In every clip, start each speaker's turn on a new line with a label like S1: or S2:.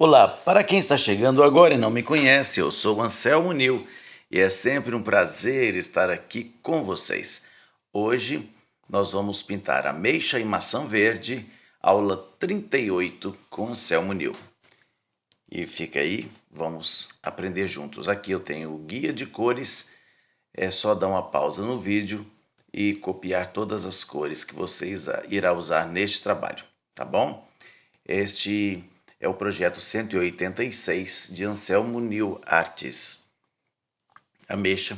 S1: Olá, para quem está chegando agora e não me conhece, eu sou Anselmo Nil e é sempre um prazer estar aqui com vocês. Hoje nós vamos pintar ameixa e maçã verde, aula 38 com Anselmo Nil. E fica aí, vamos aprender juntos. Aqui eu tenho o guia de cores, é só dar uma pausa no vídeo e copiar todas as cores que você irá usar neste trabalho, tá bom? Este é o projeto 186 de Anselmo Nil Artes, ameixa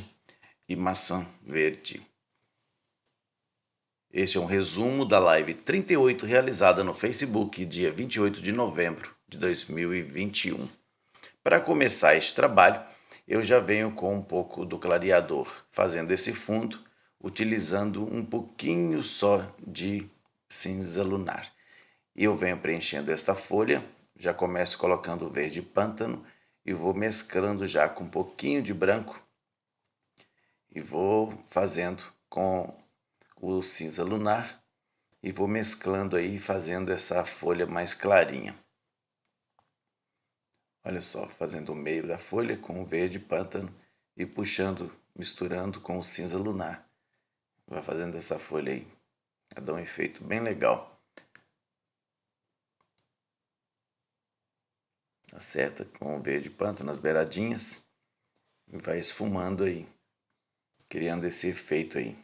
S1: e maçã verde. Este é um resumo da live 38 realizada no Facebook, dia 28 de novembro de 2021. Para começar este trabalho, eu já venho com um pouco do clareador, fazendo esse fundo, utilizando um pouquinho só de cinza lunar. E eu venho preenchendo esta folha, já começo colocando o verde pântano e vou mesclando já com um pouquinho de branco e vou fazendo com o cinza lunar e vou mesclando aí, fazendo essa folha mais clarinha. Olha só, fazendo o meio da folha com o verde pântano e puxando, misturando com o cinza lunar. Vai fazendo essa folha aí, vai dar um efeito bem legal. Acerta com o verde pântano nas beiradinhas e vai esfumando aí, criando esse efeito aí.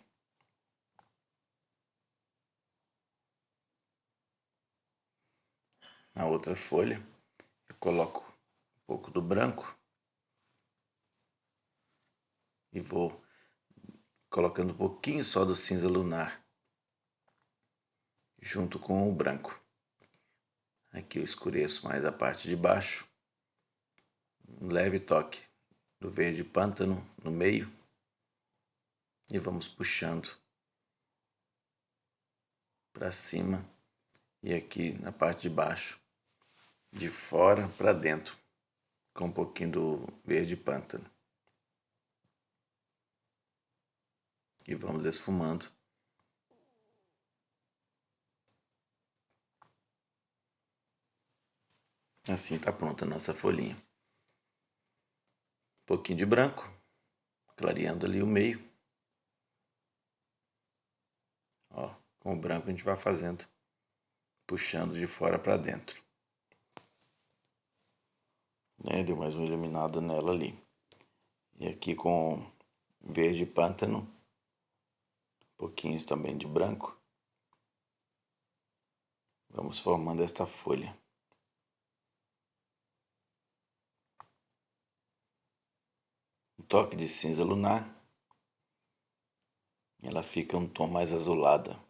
S1: Na outra folha, eu coloco um pouco do branco e vou colocando um pouquinho só do cinza lunar junto com o branco. Aqui eu escureço mais a parte de baixo, um leve toque do verde pântano no meio e vamos puxando para cima e aqui na parte de baixo, de fora para dentro, com um pouquinho do verde pântano. E vamos esfumando. Assim está pronta a nossa folhinha. Um pouquinho de branco, clareando ali o meio. Ó, com o branco a gente vai fazendo, puxando de fora para dentro. Deu mais uma iluminada nela ali. E aqui com verde pântano, um pouquinho também de branco. Vamos formando esta folha. Um toque de cinza lunar. Ela fica um tom mais azulada.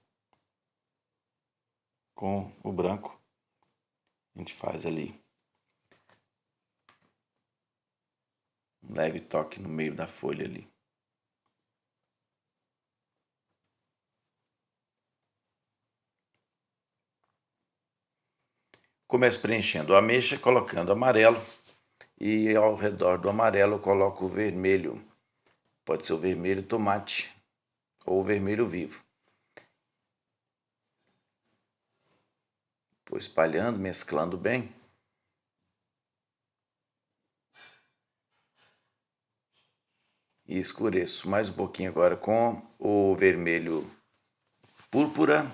S1: Com o branco, a gente faz ali um leve toque no meio da folha ali. Começo preenchendo a ameixa, colocando amarelo. E ao redor do amarelo eu coloco o vermelho. Pode ser o vermelho tomate ou o vermelho vivo. Vou espalhando, mesclando bem. E escureço mais um pouquinho agora com o vermelho púrpura.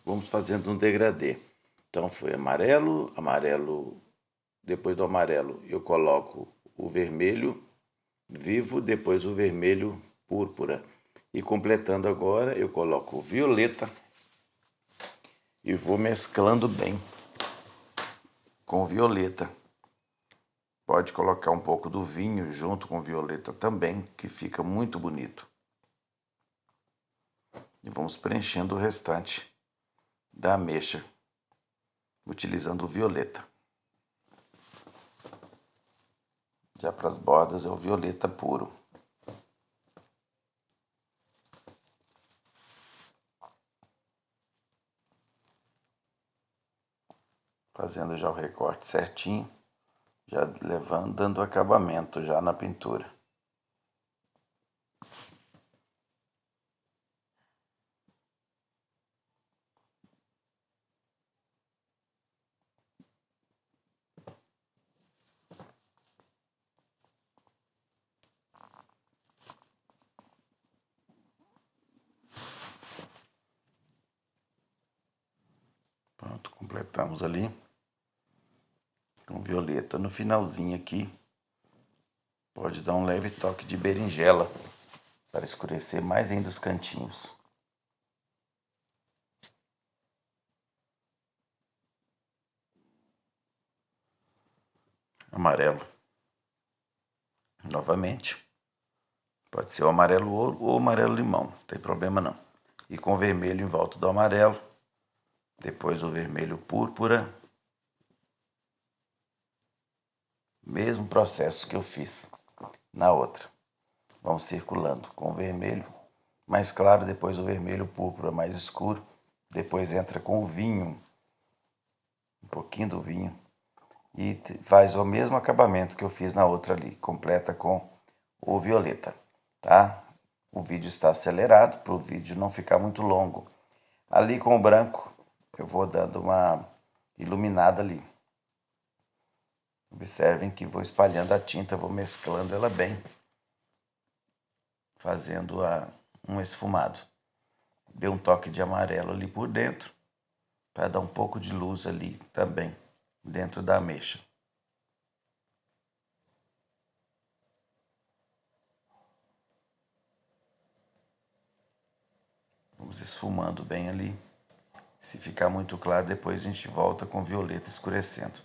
S1: Vamos fazendo um degradê. Então foi amarelo, amarelo. Depois do amarelo eu coloco o vermelho vivo, depois o vermelho púrpura. E completando agora eu coloco o violeta e vou mesclando bem com o violeta. Pode colocar um pouco do vinho junto com o violeta também, que fica muito bonito. E vamos preenchendo o restante da ameixa, utilizando o violeta. Já para as bordas é o violeta puro. Fazendo já o recorte certinho, já levando, dando acabamento já na pintura. Recortamos ali com violeta. No finalzinho aqui, pode dar um leve toque de berinjela para escurecer mais ainda os cantinhos. Amarelo. Novamente. Pode ser o amarelo ouro ou o amarelo limão, não tem problema não. E com o vermelho em volta do amarelo. Depois o vermelho púrpura. Mesmo processo que eu fiz na outra. Vamos circulando com o vermelho mais claro, depois o vermelho púrpura mais escuro. Depois entra com o vinho, um pouquinho do vinho. E faz o mesmo acabamento que eu fiz na outra ali. Completa com o violeta, tá? O vídeo está acelerado para o vídeo não ficar muito longo. Ali com o branco, eu vou dando uma iluminada ali. Observem que vou espalhando a tinta, vou mesclando ela bem, fazendo um esfumado. Dei um toque de amarelo ali por dentro, para dar um pouco de luz ali também, dentro da ameixa. Vamos esfumando bem ali. Se ficar muito claro, depois a gente volta com violeta escurecendo.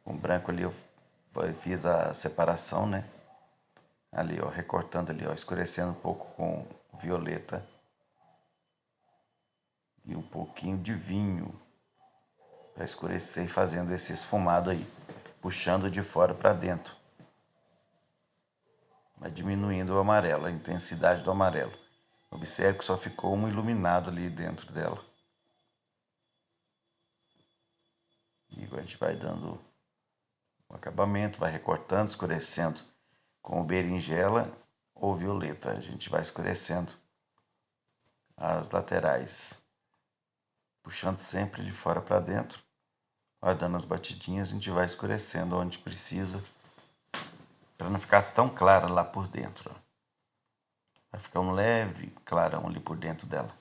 S1: Com branco ali eu fiz a separação, né? Ali, ó, recortando ali, ó, escurecendo um pouco com violeta. E um pouquinho de vinho para escurecer e fazendo esse esfumado aí, puxando de fora para dentro. Vai diminuindo o amarelo, a intensidade do amarelo. Observe que só ficou um iluminado ali dentro dela. E a gente vai dando o acabamento, vai recortando, escurecendo com o berinjela ou violeta. A gente vai escurecendo as laterais, puxando sempre de fora para dentro. Vai dando as batidinhas, a gente vai escurecendo onde precisa, para não ficar tão clara lá por dentro. Vai ficar um leve clarão ali por dentro dela.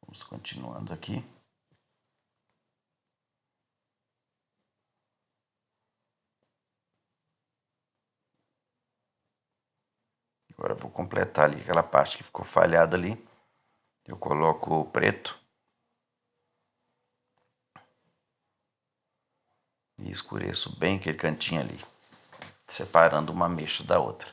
S1: Vamos continuando aqui. Agora vou completar ali aquela parte que ficou falhada ali. Eu coloco o preto e escureço bem aquele cantinho ali, separando uma ameixa da outra.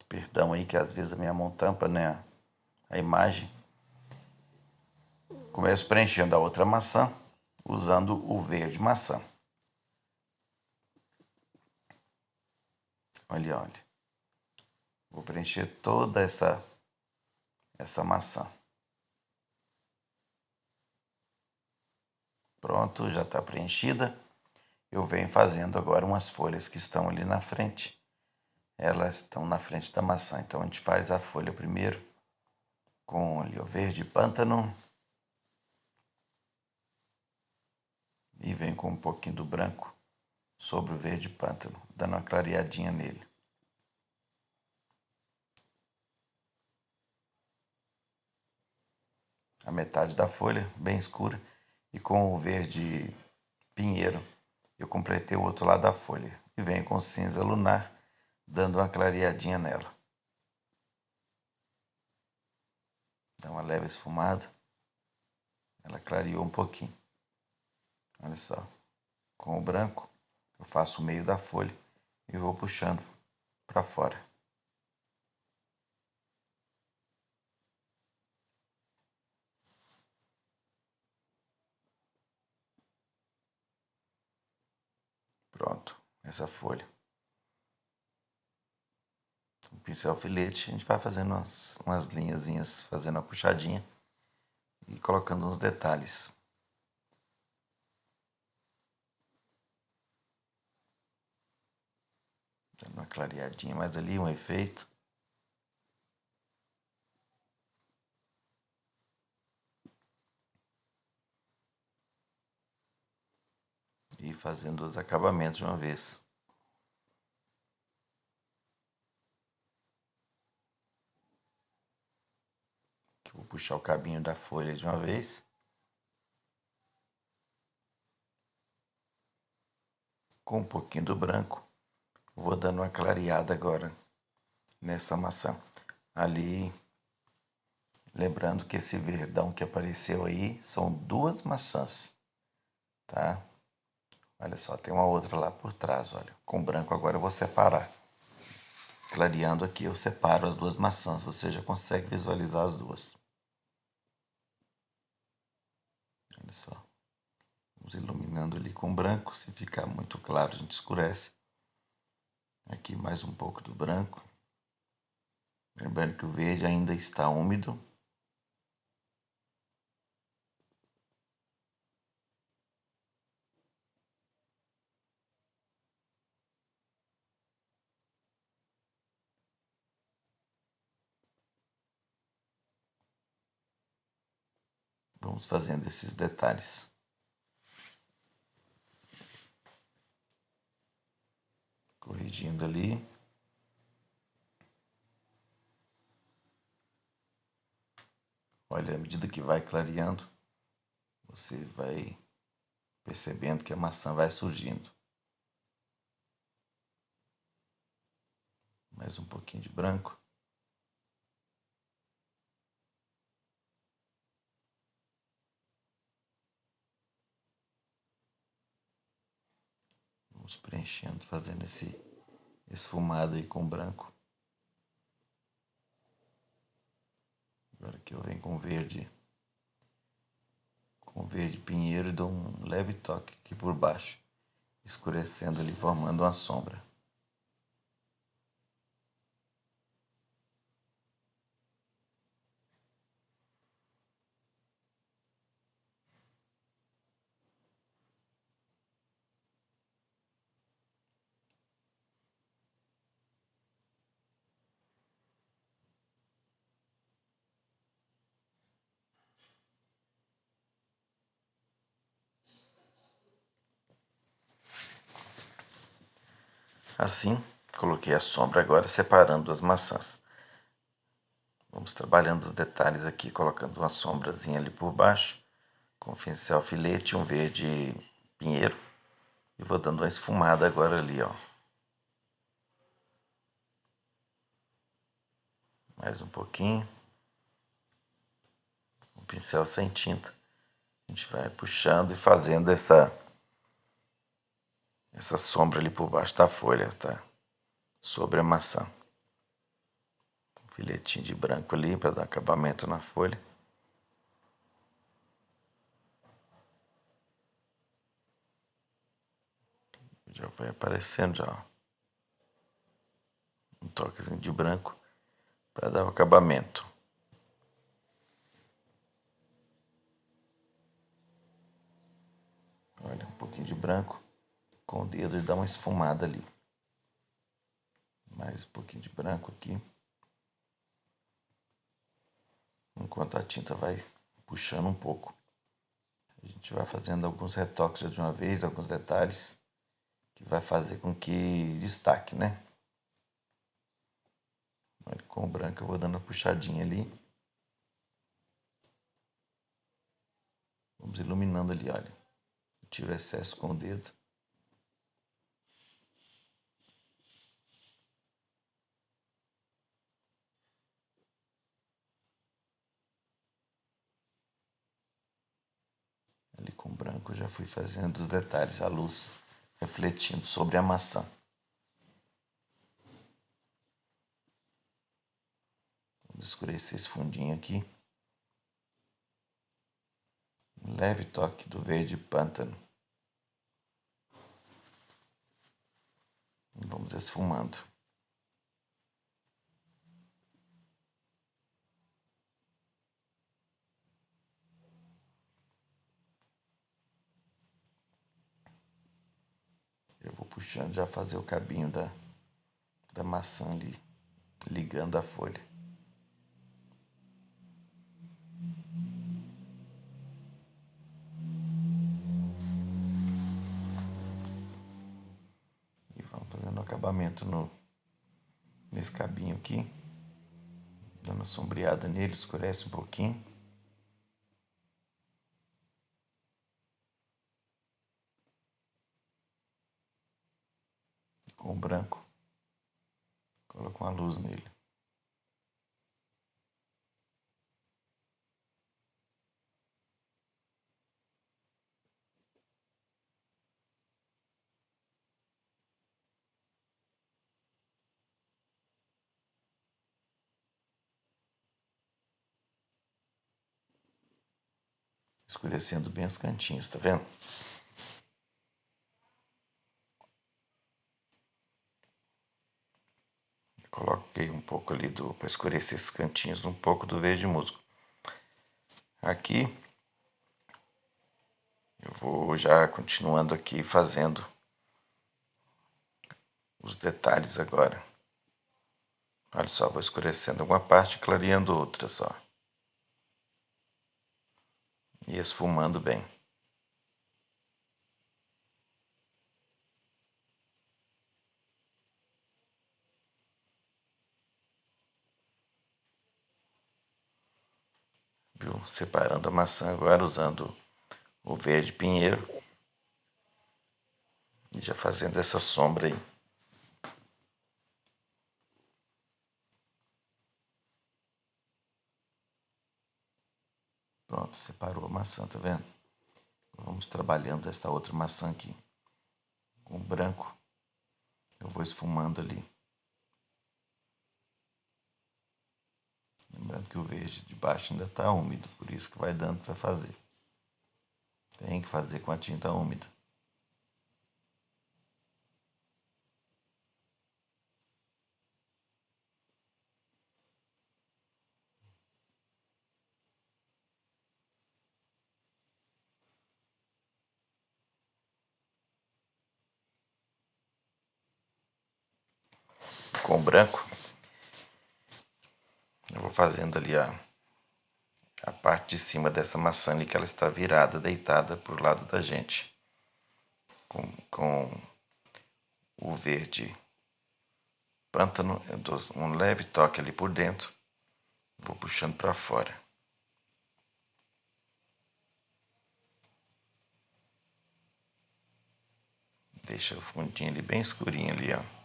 S1: Perdão aí que às vezes a minha mão tampa, né, a imagem. Começo preenchendo a outra maçã, usando o verde maçã. Olha, olha. Vou preencher toda essa maçã. Pronto, já está preenchida. Eu venho fazendo agora umas folhas que estão ali na frente. Elas estão na frente da maçã. Então a gente faz a folha primeiro com o verde pântano. E vem com um pouquinho do branco sobre o verde pântano, dando uma clareadinha nele. A metade da folha, bem escura, e com o verde pinheiro, eu completei o outro lado da folha. E venho com cinza lunar, dando uma clareadinha nela. Dá uma leve esfumada. Ela clareou um pouquinho. Olha só. Com o branco, eu faço o meio da folha e vou puxando para fora. Pronto, essa folha. O pincel filete, a gente vai fazendo umas linhazinhas, fazendo a puxadinha e colocando uns detalhes. Dando uma clareadinha mais ali, um efeito. fazendo os acabamentos de uma vez. Aqui vou puxar o cabinho da folha de uma vez. Com um pouquinho do branco, vou dando uma clareada agora nessa maçã. Ali, lembrando que esse verdão que apareceu aí são 2 maçãs, tá? Olha só, tem uma outra lá por trás, olha. Com branco agora eu vou separar. Clareando aqui eu separo as 2 maçãs, você já consegue visualizar as duas. Olha só. Vamos iluminando ali com branco, se ficar muito claro a gente escurece. Aqui mais um pouco do branco. Lembrando que o verde ainda está úmido. Vamos fazendo esses detalhes. Corrigindo ali. Olha, à medida que vai clareando, você vai percebendo que a maçã vai surgindo. Mais um pouquinho de branco. Vamos preenchendo, fazendo esse esfumado aí com branco. Agora que eu venho com verde pinheiro e dou um leve toque aqui por baixo, escurecendo ali, formando uma sombra. Assim, coloquei a sombra agora separando as maçãs. Vamos trabalhando os detalhes aqui, colocando uma sombrazinha ali por baixo, com pincel alfinete, um verde pinheiro. E vou dando uma esfumada agora ali, ó. Mais um pouquinho. Um pincel sem tinta. A gente vai puxando e fazendo essa sombra ali por baixo da folha, tá? Sobre a maçã. Um filetinho de branco ali para dar acabamento na folha. Já vai aparecendo já, ó. Um toquezinho de branco para dar o acabamento. Olha, um pouquinho de branco com o dedo e dá uma esfumada ali. Mais um pouquinho de branco aqui. Enquanto a tinta vai puxando um pouco. A gente vai fazendo alguns retoques de uma vez, alguns detalhes que vai fazer com que destaque, né? Olha, com o branco eu vou dando uma puxadinha ali. Vamos iluminando ali, olha. Tiro o excesso com o dedo. Ali com o branco eu já fui fazendo os detalhes, a luz refletindo sobre a maçã. Vamos escurecer esse fundinho aqui. Um leve toque do verde pântano. E vamos esfumando. Eu vou puxando já fazer o cabinho da maçã ali, ligando a folha. acabamento nesse cabinho aqui. Dando uma sombreada nele, escurece um pouquinho. Com o branco, coloco uma luz nele. Escurecendo bem os cantinhos, tá vendo? Coloquei um pouco ali para escurecer esses cantinhos, um pouco do verde musgo. Aqui, eu vou já continuando aqui fazendo os detalhes agora. Olha só, vou escurecendo uma parte e clareando outra só. E esfumando bem. Viu? Separando a maçã agora usando o verde pinheiro. E já fazendo essa sombra aí. Pronto, separou a maçã, tá vendo? Vamos trabalhando essa outra maçã aqui. Com branco, eu vou esfumando ali. Lembrando que o verde de baixo ainda está úmido, por isso que vai dando para fazer. Tem que fazer com a tinta úmida. Com o branco, eu vou fazendo ali a parte de cima dessa maçã ali, que ela está virada, deitada para o lado da gente. Com o verde pântano, eu dou um leve toque ali por dentro, vou puxando para fora. Deixa o fundinho ali bem escurinho ali, ó.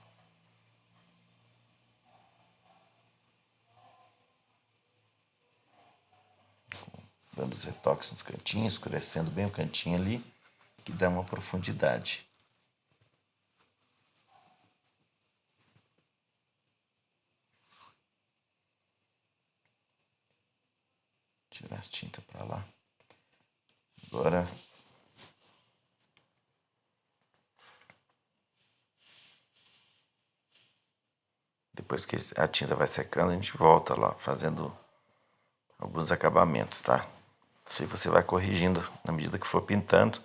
S1: Dando os retoques nos cantinhos, escurecendo bem o cantinho ali, que dá uma profundidade. Tirar as tintas para lá. Agora, depois que a tinta vai secando, a gente volta lá, fazendo alguns acabamentos, tá? Isso aí você vai corrigindo na medida que for pintando,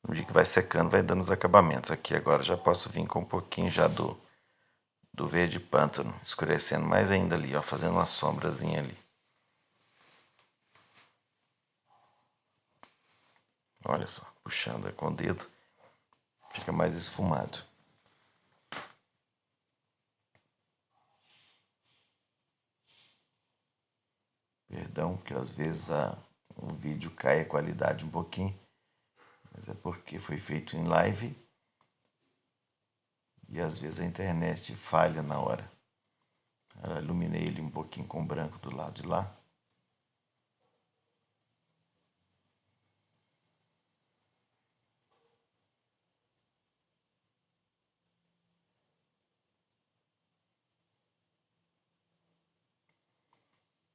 S1: na medida que vai secando, vai dando os acabamentos. Aqui agora já posso vir com um pouquinho já do verde pântano, escurecendo mais ainda ali, ó, fazendo uma sombrazinha ali. Olha só, puxando com o dedo, fica mais esfumado. Perdão, que às vezes o vídeo cai a qualidade um pouquinho, mas é porque foi feito em live e às vezes a internet falha na hora. Eu iluminei ele um pouquinho com branco do lado de lá.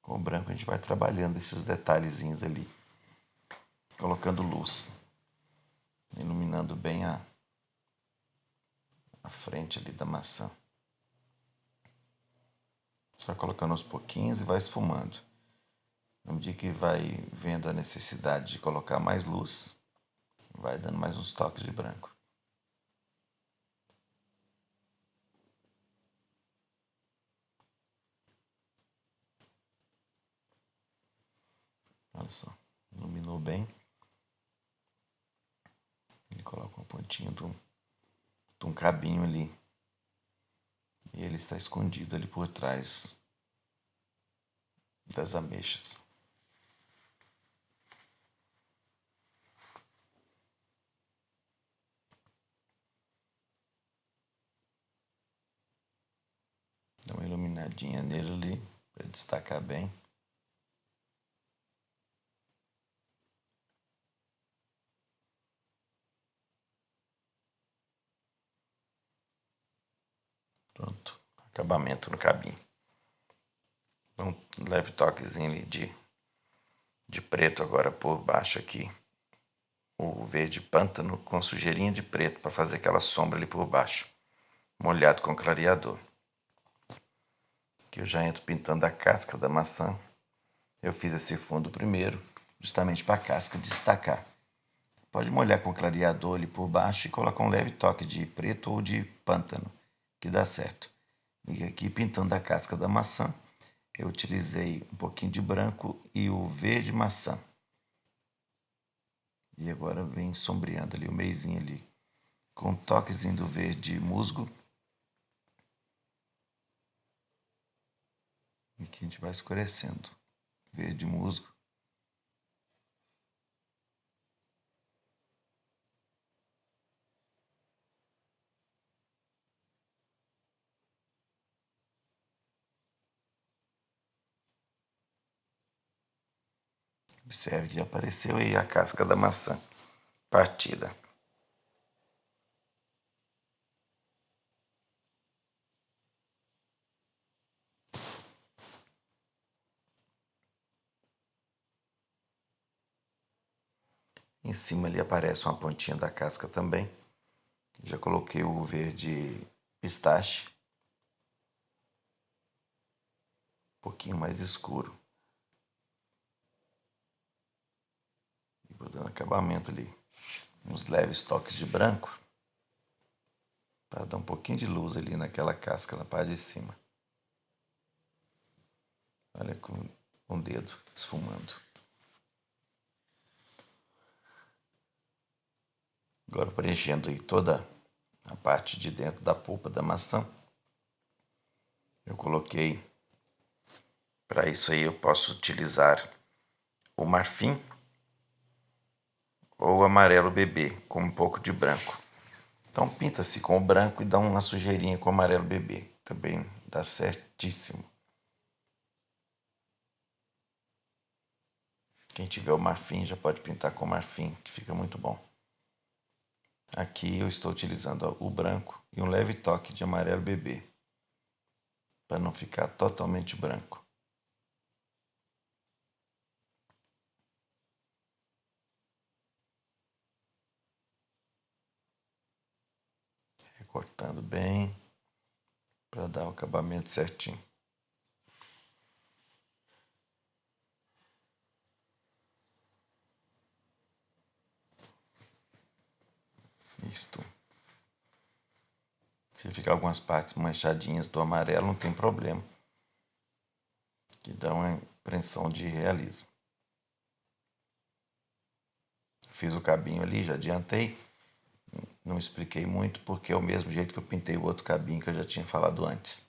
S1: Com o branco a gente vai trabalhando esses detalhezinhos ali, colocando luz, iluminando bem a frente ali da maçã. Só colocando aos pouquinhos e vai esfumando. Na medida que vai vendo a necessidade de colocar mais luz, vai dando mais uns toques de branco. Olha só, iluminou bem. Ele coloca uma pontinha de um cabinho ali. E ele está escondido ali por trás das ameixas. Dá uma iluminadinha nele ali, para destacar bem. Pronto, acabamento no cabinho. Um leve toquezinho ali de preto agora por baixo aqui. O verde pântano com sujeirinha de preto para fazer aquela sombra ali por baixo. Molhado com clareador. Aqui eu já entro pintando a casca da maçã. Eu fiz esse fundo primeiro, justamente para a casca destacar. Pode molhar com clareador ali por baixo e colocar um leve toque de preto ou de pântano, que dá certo. E aqui pintando a casca da maçã, eu utilizei um pouquinho de branco e o verde maçã. E agora vem sombreando ali o meizinho ali, com um toquezinho do verde musgo. E aqui a gente vai escurecendo. Verde musgo. Observe que apareceu aí a casca da maçã partida. Em cima ali aparece uma pontinha da casca também. Já coloquei o verde pistache. Um pouquinho mais escuro. E vou dando acabamento ali. Uns leves toques de branco. Para dar um pouquinho de luz ali naquela casca na parte de cima. Olha com o dedo esfumando. Agora preenchendo aí toda a parte de dentro da polpa da maçã. Eu coloquei, para isso aí eu posso utilizar o marfim ou o amarelo bebê com um pouco de branco. Então pinta-se com o branco e dá uma sujeirinha com o amarelo bebê. Também dá certíssimo. Quem tiver o marfim já pode pintar com marfim, que fica muito bom. Aqui eu estou utilizando o branco e um leve toque de amarelo bebê, para não ficar totalmente branco. Recortando bem, para dar o acabamento certinho. Isto. Se ficar algumas partes manchadinhas do amarelo, não tem problema, que dá uma impressão de realismo. Fiz o cabinho ali, já adiantei. Não expliquei muito porque é o mesmo jeito que eu pintei o outro cabinho que eu já tinha falado antes.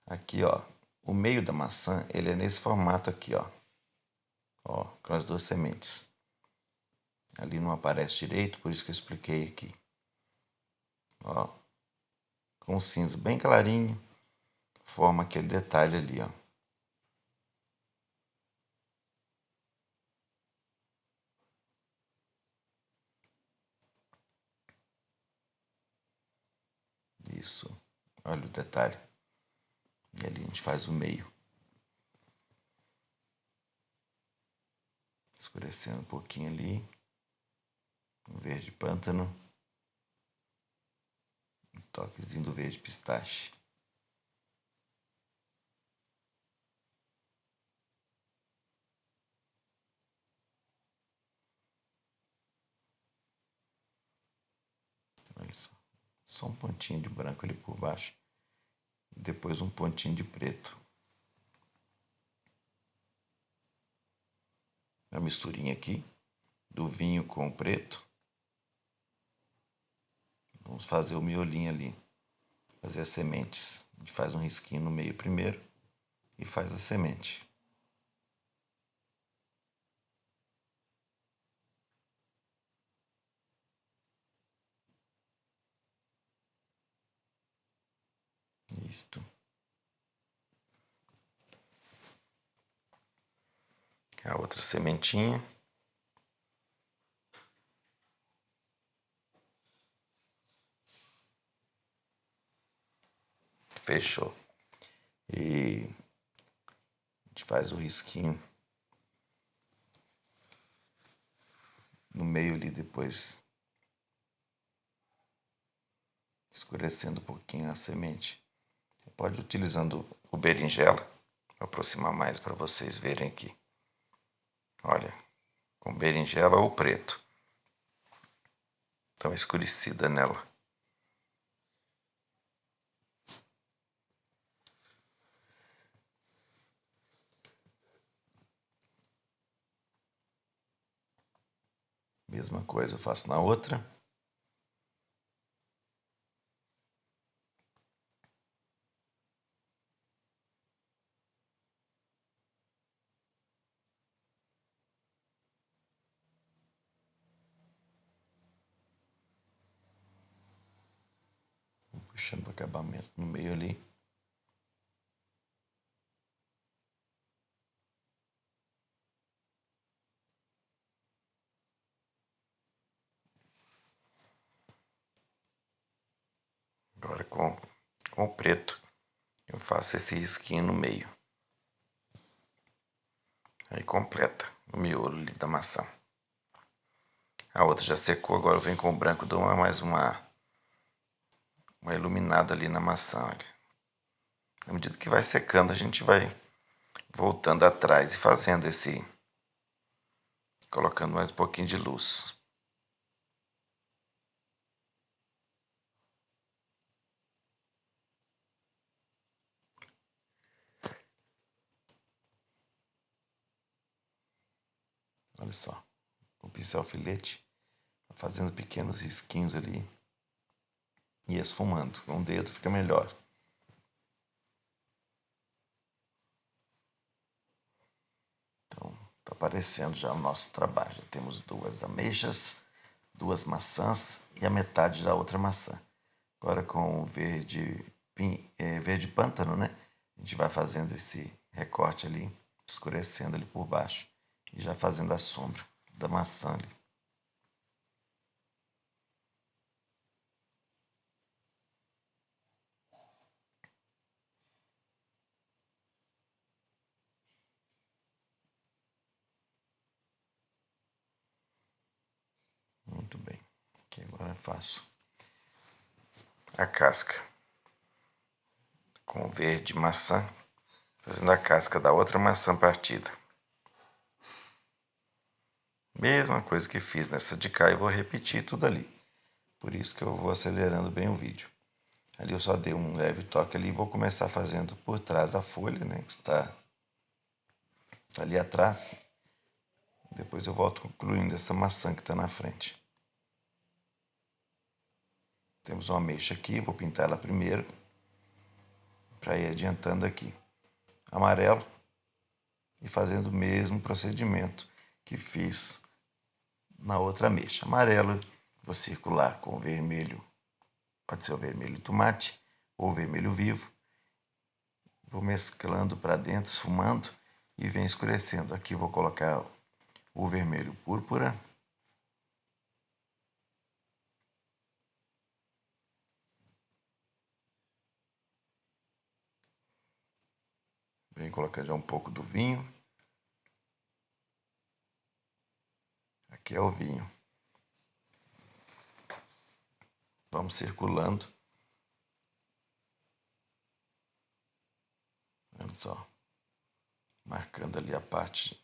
S1: Aqui, ó, o meio da maçã, ele é nesse formato aqui, ó. Ó, com as duas sementes. Ali não aparece direito, por isso que eu expliquei aqui. Ó, com um cinza bem clarinho, forma aquele detalhe ali, ó. Isso. Olha o detalhe. E ali a gente faz o meio. Escurecendo um pouquinho ali. Um verde pântano. Um toquezinho do verde pistache. Olha só. Só um pontinho de branco ali por baixo. E depois um pontinho de preto. A misturinha aqui do vinho com o preto. Vamos fazer o miolinho ali. fazer as sementes. A gente faz um risquinho no meio primeiro e faz a semente. Isto. A outra sementinha. Fechou. E a gente faz o risquinho no meio ali depois, escurecendo um pouquinho a semente. Você pode ir utilizando o berinjela, vou aproximar mais para vocês verem aqui. Olha, com berinjela ou preto. Dá uma escurecida nela. Mesma coisa eu faço na outra. Puxando o acabamento no meio ali. Agora com o preto eu faço esse risquinho no meio. Aí completa o miolo ali da maçã. A outra já secou, agora eu venho com o branco, dou mais uma iluminada ali na maçã. Olha. À medida que vai secando, a gente vai voltando atrás e fazendo esse... colocando mais um pouquinho de luz. Olha só, o pincel filete, fazendo pequenos risquinhos ali e esfumando. Com o dedo fica melhor. Então, está aparecendo já o nosso trabalho. Já temos 2 ameixas, 2 maçãs e a metade da outra maçã. Agora com o verde pântano, né? A gente vai fazendo esse recorte ali, escurecendo ali por baixo e já fazendo a sombra da maçã ali. Muito bem. Aqui agora eu faço a casca com o verde maçã, fazendo a casca da outra maçã partida. Mesma coisa que fiz nessa de cá, eu vou repetir tudo ali. Por isso que eu vou acelerando bem o vídeo. Ali eu só dei um leve toque ali e vou começar fazendo por trás da folha, né? Que está ali atrás. Depois eu volto concluindo essa maçã que está na frente. Temos uma ameixa aqui, vou pintar ela primeiro. Para ir adiantando aqui. Amarelo. E fazendo o mesmo procedimento que fiz na outra ameixa. Amarelo, vou circular com o vermelho. Pode ser o vermelho tomate ou o vermelho vivo. Vou mesclando para dentro, esfumando e vem escurecendo. Aqui vou colocar o vermelho púrpura. Vem colocar já um pouco do vinho. Aqui é o vinho. Vamos circulando. Olha só. Marcando ali a parte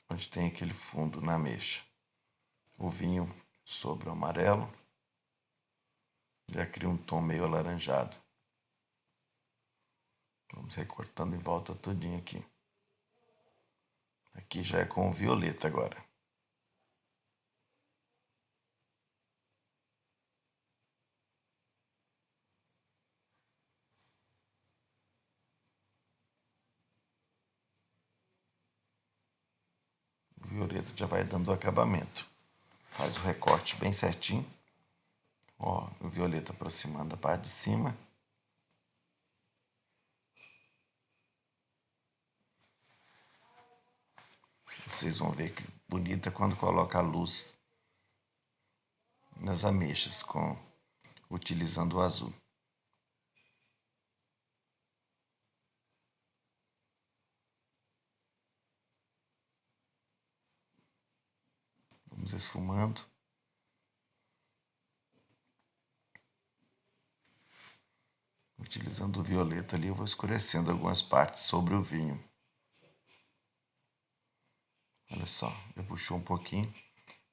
S1: onde tem aquele fundo na ameixa. O vinho sobre o amarelo. Já cria um tom meio alaranjado. Vamos recortando em volta tudinho aqui. Aqui já é com o violeta agora. violeta já vai dando o acabamento. Faz o recorte bem certinho. Ó, o violeta aproximando a parte de cima. Vocês vão ver que bonita quando coloca a luz nas ameixas, utilizando o azul. Vamos esfumando. Utilizando o violeta ali, eu vou escurecendo algumas partes sobre o vinho. Olha só, já puxou um pouquinho.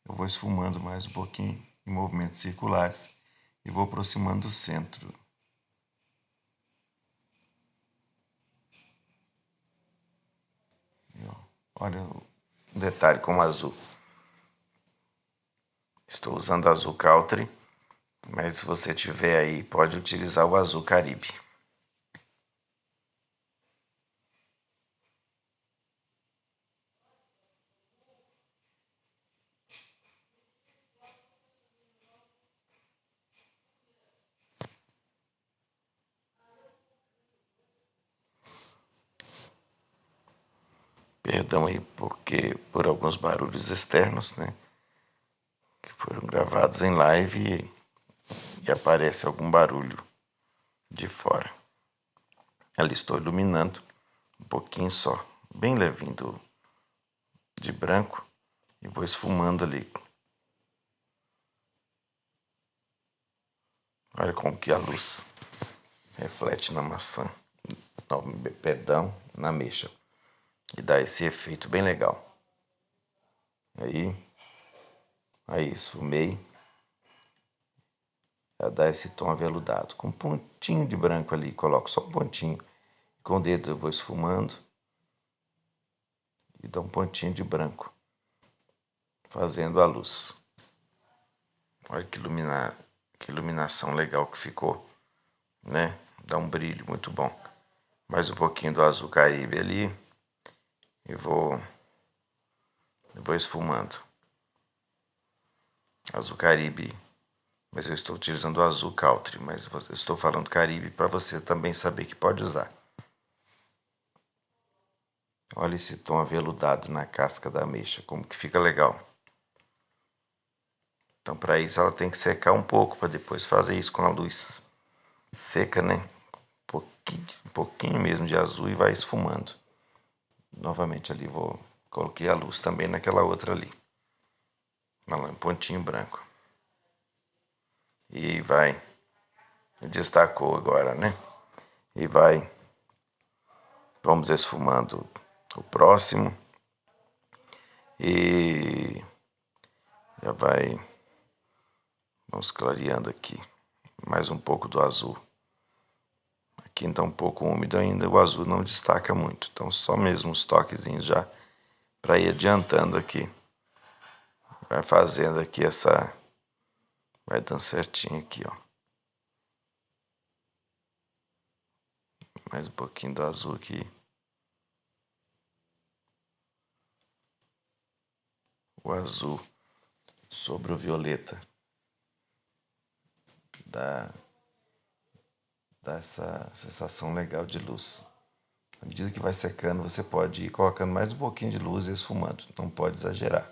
S1: Eu vou esfumando mais um pouquinho em movimentos circulares e vou aproximando do centro. E, ó, olha o detalhe com o azul. Estou usando azul Country, mas se você tiver aí, pode utilizar o azul Caribe. Perdão aí por alguns barulhos externos, né? Que foram gravados em live e aparece algum barulho de fora. Ali estou iluminando um pouquinho só, bem levinho de branco e vou esfumando ali. Olha como que a luz reflete na maçã, perdão, na ameixa. E dá esse efeito bem legal. Aí esfumei. Já dá esse tom aveludado. Com um pontinho de branco ali, coloco só um pontinho. Com o dedo eu vou esfumando. E dá um pontinho de branco. Fazendo a luz. Olha que iluminação legal que ficou, né? Dá um brilho muito bom. Mais um pouquinho do azul Caribe ali. E vou esfumando. Azul Caribe, mas eu estou utilizando o azul Country, mas eu estou falando Caribe para você também saber que pode usar. Olha esse tom aveludado na casca da ameixa, como que fica legal. Então, para isso, ela tem que secar um pouco, para depois fazer isso com a luz seca, né? Um pouquinho mesmo de azul e vai esfumando. Novamente ali, coloquei a luz também naquela outra ali. Um pontinho branco. E vai, destacou agora, né? E vamos esfumando o próximo. E já vamos clareando aqui. Mais um pouco do azul. Aqui está um pouco úmido ainda, o azul não destaca muito. Então só mesmo uns toquezinhos já para ir adiantando aqui. Vai fazendo aqui vai dando certinho aqui, ó. Mais um pouquinho do azul aqui. O azul sobre o violeta. Dá essa sensação legal de luz. À medida que vai secando, você pode ir colocando mais um pouquinho de luz e esfumando. Não pode exagerar.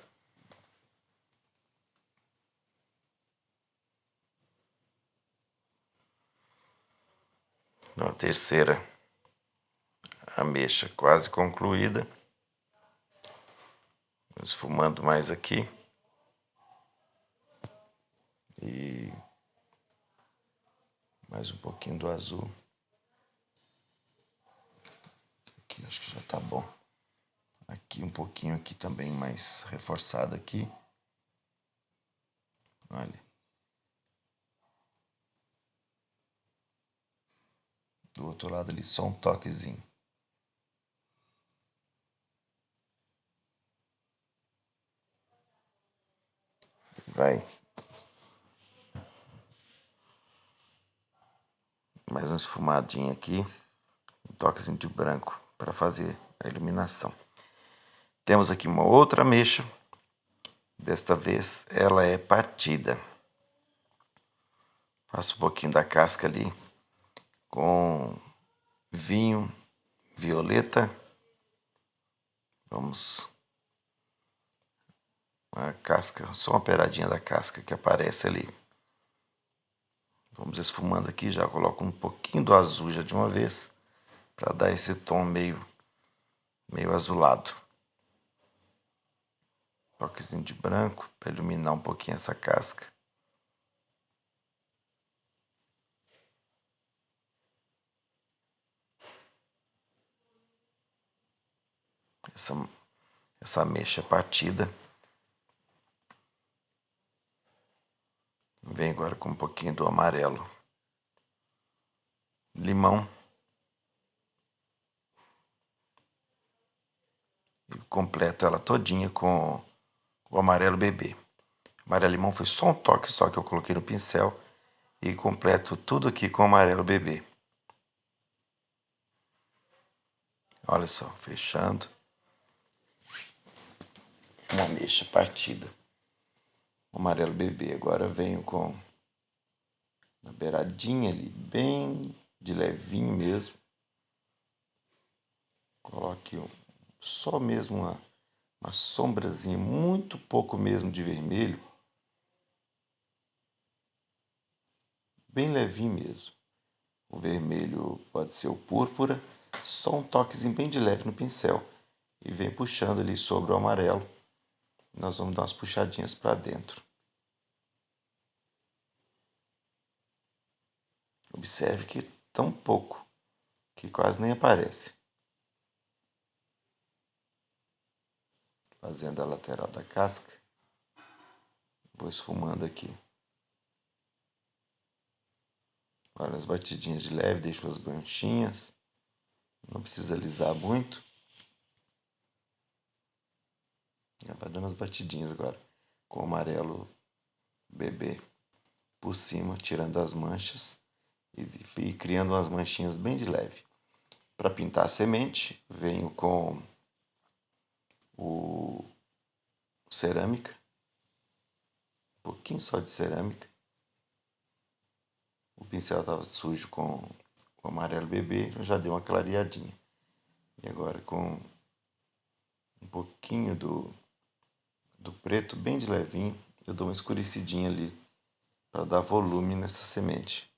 S1: A terceira ameixa quase concluída. Esfumando mais aqui. E mais um pouquinho do azul. Aqui acho que já tá bom. Aqui um pouquinho aqui também mais reforçado aqui. Olha. Do outro lado ali só um toquezinho. Vai. Mais uma esfumadinha aqui. Um toquezinho de branco para fazer a iluminação. Temos aqui uma outra ameixa Desta vez ela é partida. Faço um pouquinho da casca ali com vinho violeta. Vamos a casca, só uma peradinha da casca que aparece ali. Vamos esfumando aqui, já coloco um pouquinho do azul já de uma vez, para dar esse tom meio azulado. Toquezinho de branco para iluminar um pouquinho essa casca. Essa ameixa partida. Vem agora com um pouquinho do amarelo. Limão. E completo ela todinha com o amarelo bebê. Amarelo limão foi só um toque só que eu coloquei no pincel. E completo tudo aqui com o amarelo bebê. Olha só, fechando. Uma ameixa partida. O amarelo bebê. Agora venho com na beiradinha ali, bem de levinho mesmo. Coloque só mesmo uma sombrazinha, muito pouco mesmo de vermelho. Bem levinho mesmo. O vermelho pode ser o púrpura, só um toquezinho bem de leve no pincel. E vem puxando ali sobre o amarelo. Nós vamos dar umas puxadinhas para dentro. Observe que tão pouco, que quase nem aparece. Fazendo a lateral da casca. Vou esfumando aqui. Olha as batidinhas de leve, deixo as branchinhas. Não precisa alisar muito. Já vai dando as batidinhas agora. Com o amarelo bebê por cima, tirando as manchas. E criando umas manchinhas bem de leve. Para pintar a semente, venho com o cerâmica. Um pouquinho só de cerâmica. O pincel estava sujo com o amarelo bebê, então já deu uma clareadinha. E agora com um pouquinho do preto, bem de levinho, eu dou uma escurecidinha ali para dar volume nessa semente.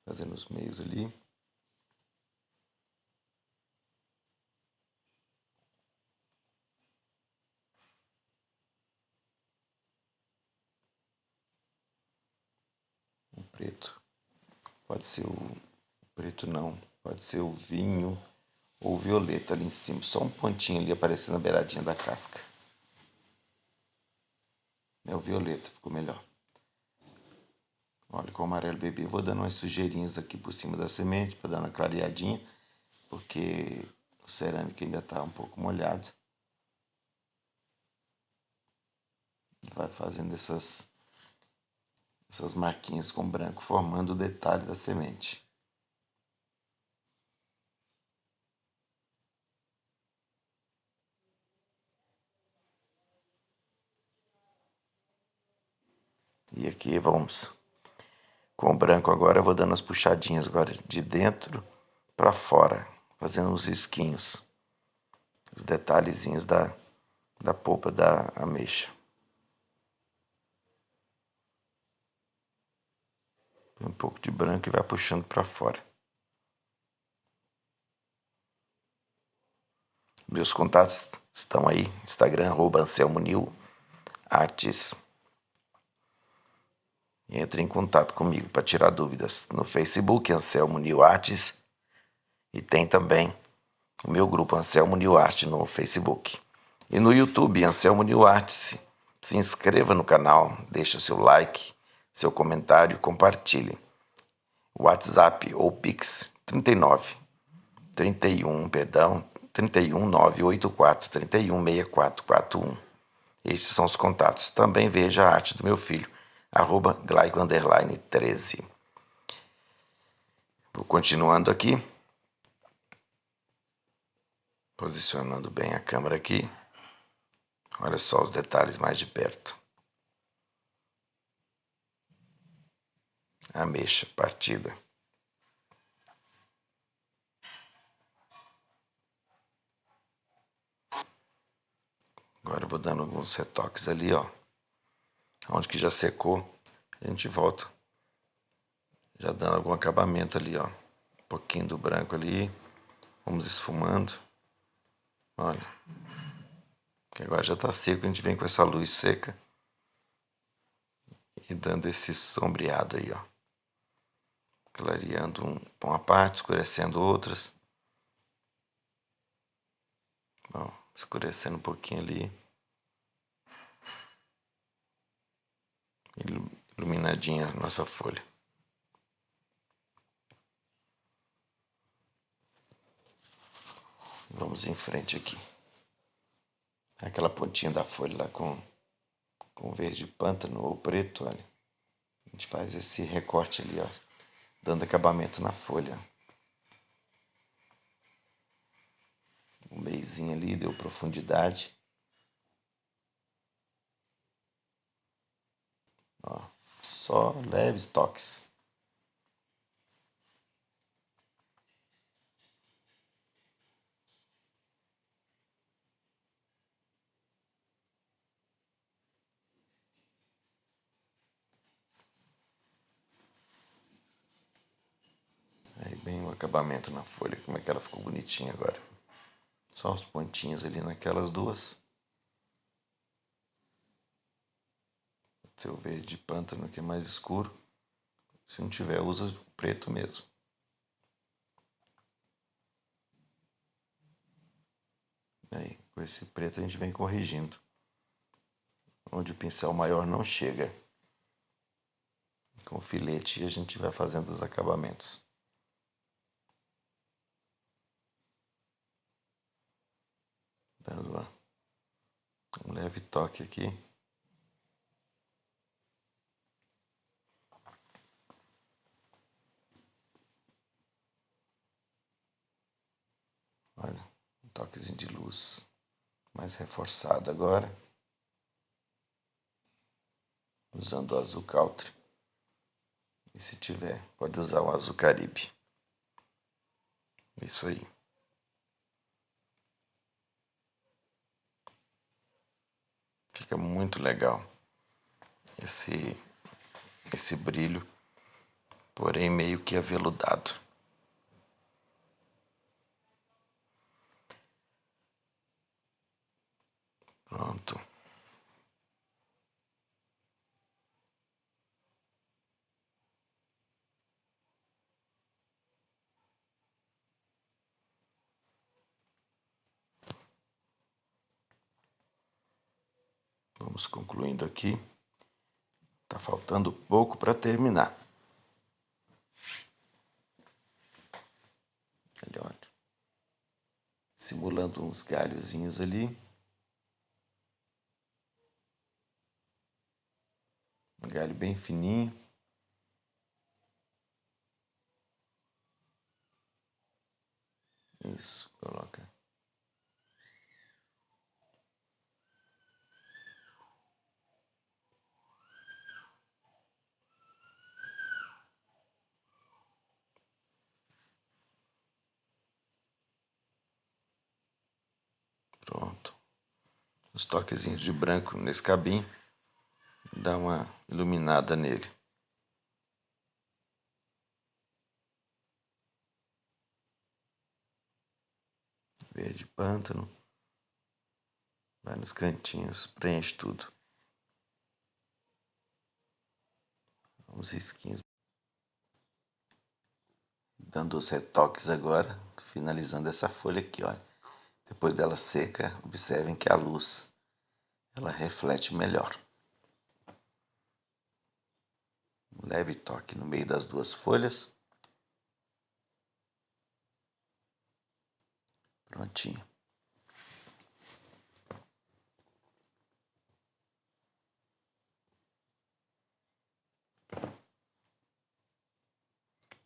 S1: Fazendo os meios ali. O preto. Pode ser o preto não, pode ser o vinho ou o violeta ali em cima. Só um pontinho ali aparecendo na beiradinha da casca. É o violeta, ficou melhor. Olha, com o amarelo bebê, vou dando umas sujeirinhas aqui por cima da semente para dar uma clareadinha, porque o cerâmico ainda está um pouco molhado. Vai fazendo essas marquinhas com branco, formando o detalhe da semente. E aqui vamos com o branco agora, eu vou dando as puxadinhas agora de dentro para fora, fazendo uns risquinhos, os detalhezinhos da polpa da ameixa. Um pouco de branco e vai puxando para fora. Meus contatos estão aí, Instagram, @AnselmoNilArtes. Entre em contato comigo para tirar dúvidas no Facebook, Anselmo Nil Artes, e tem também o meu grupo Anselmo Nil Arte no Facebook. E no YouTube, Anselmo Nil Artes. Se inscreva no canal, deixa seu like, seu comentário e compartilhe. WhatsApp ou Pix 31 984 31 6441. Estes são os contatos. Também veja a arte do meu filho, @Glaico_13. Vou continuando aqui, posicionando bem a câmera aqui. Olha só os detalhes mais de perto. A ameixa partida. Agora eu vou dando alguns retoques ali, ó. Onde que já secou, a gente volta. Já dando algum acabamento ali, ó. Um pouquinho do branco ali. Vamos esfumando. Olha. Que agora já tá seco, a gente vem com essa luz seca. E dando esse sombreado aí, ó. Clareando uma parte, escurecendo outras. Ó, escurecendo um pouquinho ali. Iluminadinha a nossa folha. Vamos em frente aqui. Aquela pontinha da folha lá com verde pântano ou preto, olha. A gente faz esse recorte ali, ó. Dando acabamento na folha. O meizinho ali deu profundidade. Ó, só leves toques. Aí bem o acabamento na folha, como é que ela ficou bonitinha agora. Só os pontinhos ali naquelas duas. Seu verde pântano que é mais escuro. Se não tiver, usa o preto mesmo. Aí, com esse preto a gente vem corrigindo. Onde o pincel maior não chega. Com o filete a gente vai fazendo os acabamentos. Dando um leve toque aqui. Olha, um toquezinho de luz mais reforçado agora. Usando o azul Country. E se tiver, pode usar o azul Caribe. Isso aí. Fica muito legal esse brilho, porém meio que aveludado. Pronto. Vamos concluindo aqui. Tá faltando pouco para terminar. Ali, olha. Simulando uns galhozinhos ali. Um galho bem fininho. Isso, coloca. Pronto. Os toquezinhos de branco nesse cabinho. Dá uma iluminada nele. Verde pântano. Vai nos cantinhos, preenche tudo. Uns risquinhos. Dando os retoques agora, finalizando essa folha aqui, olha. Depois dela seca, observem que a luz, ela reflete melhor. Um leve toque no meio das duas folhas. Prontinho.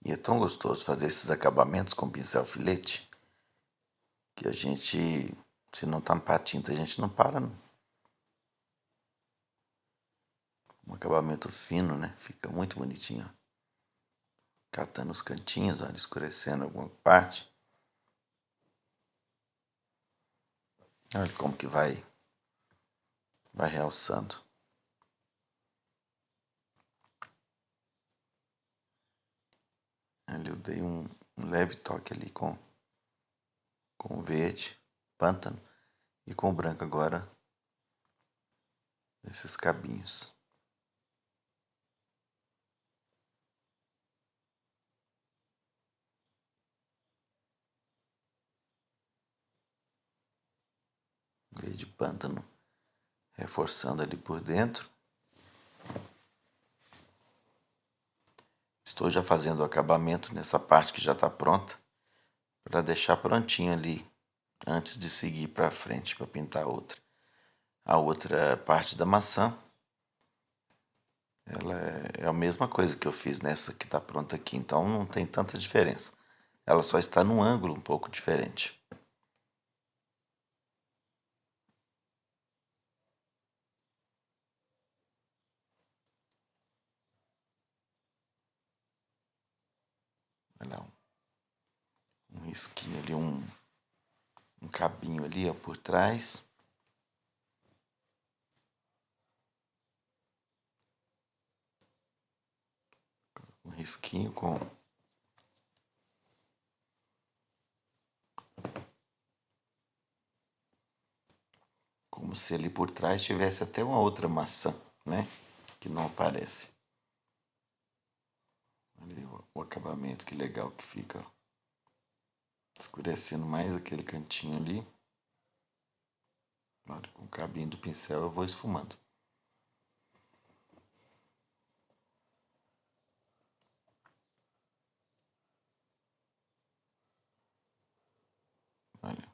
S1: E é tão gostoso fazer esses acabamentos com pincel filete que a gente, se não tampar a tinta, a gente não para, não. Um acabamento fino, né? Fica muito bonitinho, ó. Catando os cantinhos, olha, escurecendo alguma parte. Olha como que vai realçando. Ali eu dei um leve toque ali com o verde, pântano, e com o branco agora, nesses cabinhos. Verde pântano, reforçando ali por dentro. Estou já fazendo o acabamento nessa parte que já está pronta, para deixar prontinho ali, antes de seguir para frente para pintar a outra. A outra parte da maçã, ela é a mesma coisa que eu fiz nessa que está pronta aqui, então não tem tanta diferença. Ela só está num ângulo um pouco diferente. Olha lá, um risquinho ali, um cabinho ali, ó, por trás. Um risquinho como se ali por trás tivesse até uma outra maçã, né? Que não aparece. Olha aí o acabamento, que legal que fica, ó. Escurecendo mais aquele cantinho ali. Olha, com o cabinho do pincel eu vou esfumando. Olha.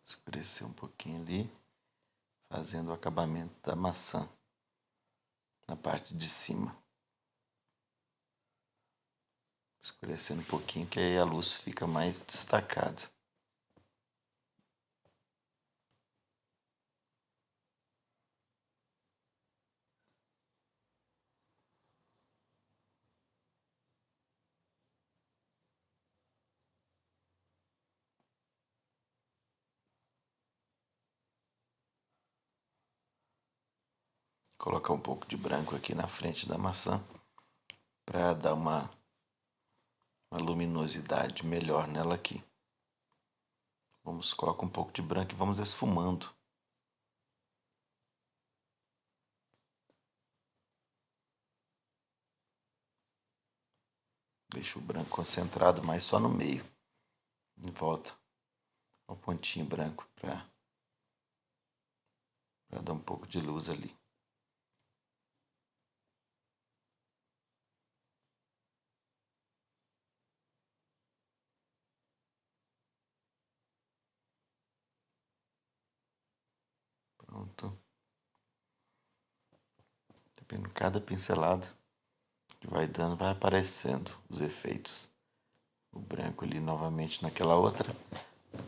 S1: Escurecer um pouquinho ali, fazendo o acabamento da maçã na parte de cima. Escurecendo um pouquinho, que aí a luz fica mais destacada. Colocar um pouco de branco aqui na frente da maçã para dar uma luminosidade melhor nela aqui. Vamos colocar um pouco de branco e vamos esfumando. Deixa o branco concentrado, mas só no meio. Em volta ao pontinho branco para dar um pouco de luz ali. Pronto. Dependendo de cada pincelada que vai dando, vai aparecendo os efeitos. O branco ali novamente naquela outra,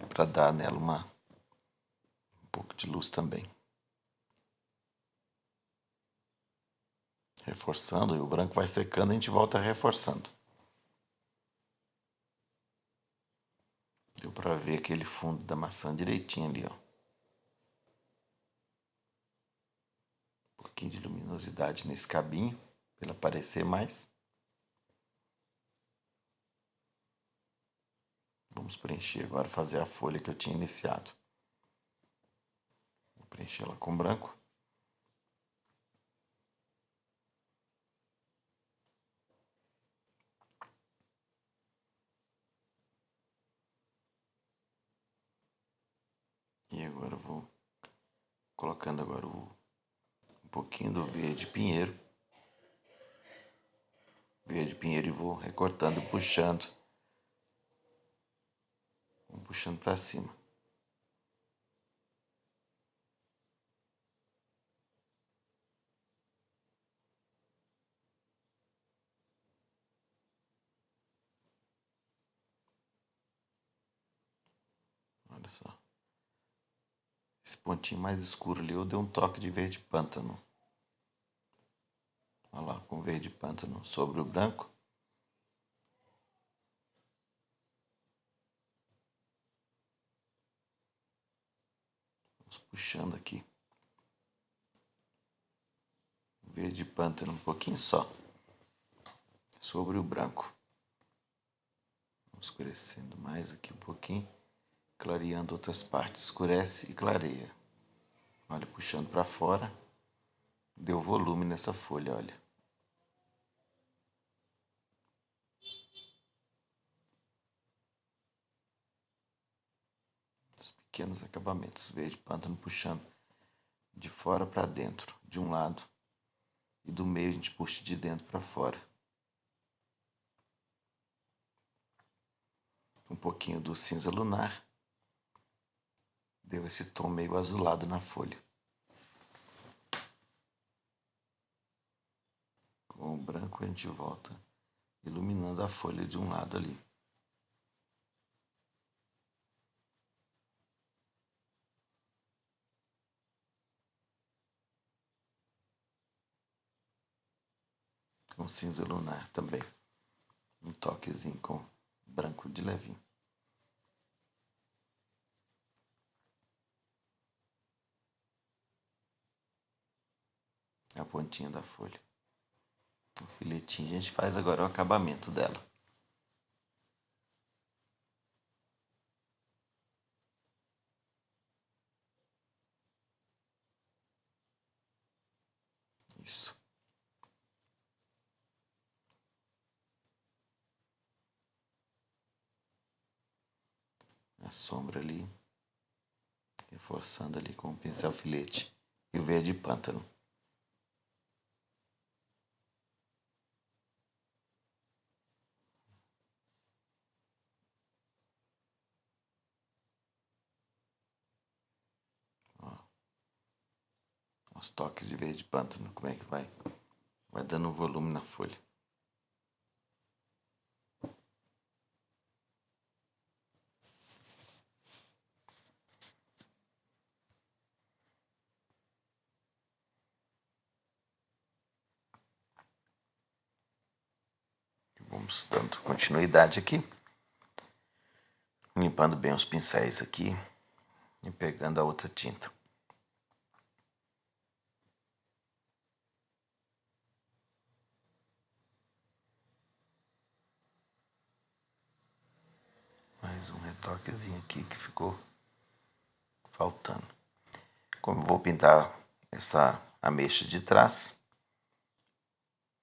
S1: para dar nela um pouco de luz também. Reforçando, e o branco vai secando, a gente volta reforçando. Deu para ver aquele fundo da maçã direitinho ali, ó. Um pouquinho de luminosidade nesse cabinho, para ele aparecer mais. Vamos preencher agora, fazer a folha que eu tinha iniciado. Vou preencher ela com branco. E agora eu vou colocando agora um pouquinho do verde pinheiro. Verde pinheiro e vou recortando, puxando. Vou puxando para cima. Olha só. Esse pontinho mais escuro ali eu dei um toque de verde pântano. Olha lá, com verde pântano sobre o branco. Vamos puxando aqui. Verde pântano, um pouquinho só. Sobre o branco. Vamos escurecendo mais aqui um pouquinho. Clareando outras partes. Escurece e clareia. Olha, puxando para fora. Deu volume nessa folha, olha. Os pequenos acabamentos. Verde pântano puxando de fora para dentro, de um lado. E do meio a gente puxa de dentro para fora. Um pouquinho do cinza lunar. Deu esse tom meio azulado na folha. Com o branco a gente volta iluminando a folha de um lado ali. Com cinza lunar também. Um toquezinho com branco de levinho. A pontinha da folha. O filetinho, a gente faz agora o acabamento dela. Isso. A sombra ali, reforçando ali com o pincel filete. E o verde pântano. Ó, os toques de verde pântano, como é que vai? Vai dando volume na folha. Vamos dando continuidade aqui. Limpando bem os pincéis aqui. E pegando a outra tinta. Mais um retoquezinho aqui que ficou faltando. Como eu vou pintar essa ameixa de trás,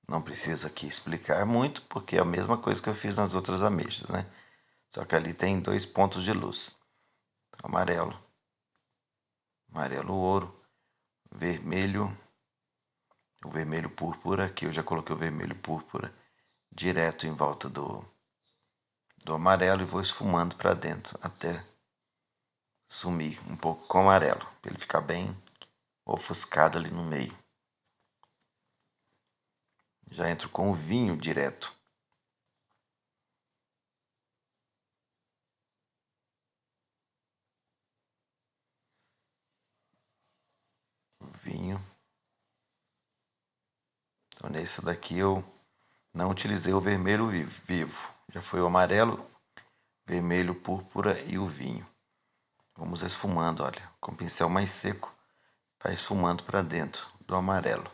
S1: não precisa aqui explicar muito, porque é a mesma coisa que eu fiz nas outras ameixas, né? Só que ali tem 2 pontos de luz. Amarelo, amarelo ouro, vermelho, o vermelho púrpura, aqui eu já coloquei o vermelho púrpura direto em volta do amarelo e vou esfumando para dentro até sumir um pouco com o amarelo, para ele ficar bem ofuscado ali no meio. Já entro com o vinho direto. O vinho. Então nesse daqui eu não utilizei o vermelho vivo. Já foi o amarelo, vermelho, púrpura e o vinho. Vamos esfumando, olha, com o pincel mais seco, vai esfumando para dentro do amarelo.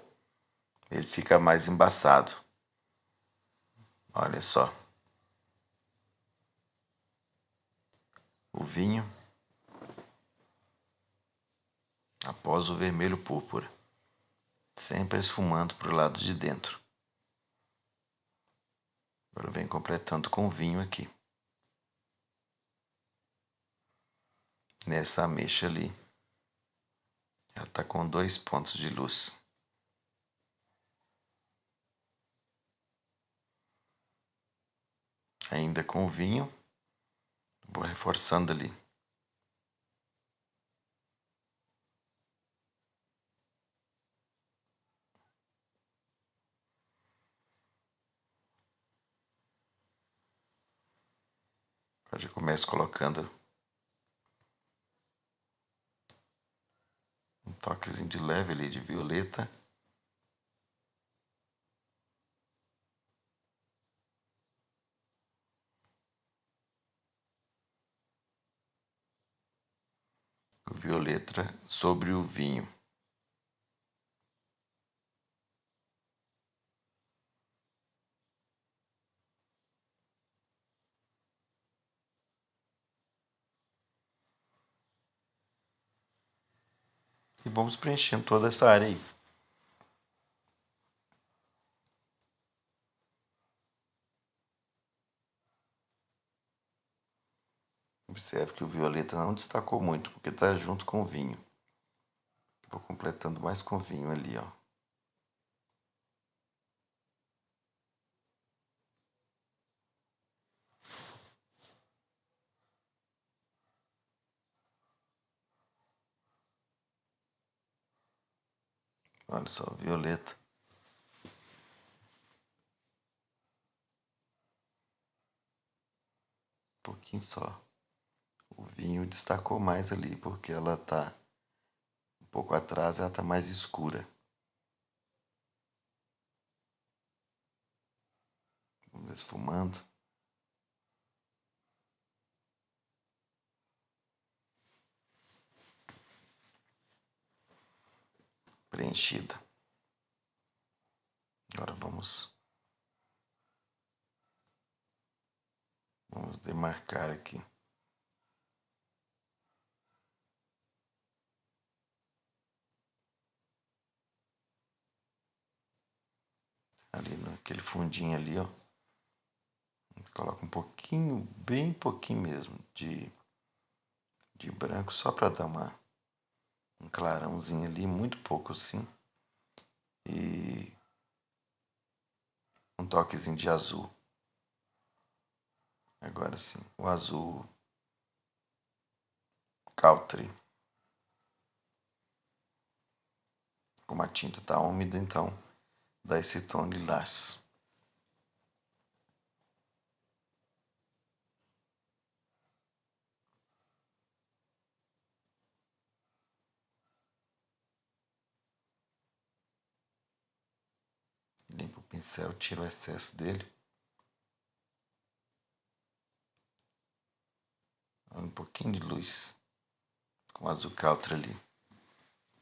S1: Ele fica mais embaçado. Olha só. O vinho após o vermelho púrpura. Sempre esfumando para o lado de dentro. Agora vem completando com o vinho aqui. Nessa ameixa ali. Ela está com 2 pontos de luz. Ainda com o vinho. Vou reforçando ali. Eu já começo colocando toquezinho de leve ali de violeta. O violeta sobre o vinho. E vamos preenchendo toda essa área aí. Observe que o violeta não destacou muito, porque está junto com o vinho. Vou completando mais com o vinho ali, ó. Olha só, o violeta. Um pouquinho só. O vinho destacou mais ali, porque ela tá um pouco atrás, ela tá mais escura. Vamos esfumando. Preenchida. Agora vamos demarcar aqui. Ali naquele fundinho ali, ó. Coloca um pouquinho, bem pouquinho mesmo, de branco, só para dar um clarãozinho ali, muito pouco assim. E um toquezinho de azul. Agora sim, o azul Country. Como a tinta está úmida, então dá esse tom lilás. Limpa o pincel, tira o excesso dele. Um pouquinho de luz com azul Country ali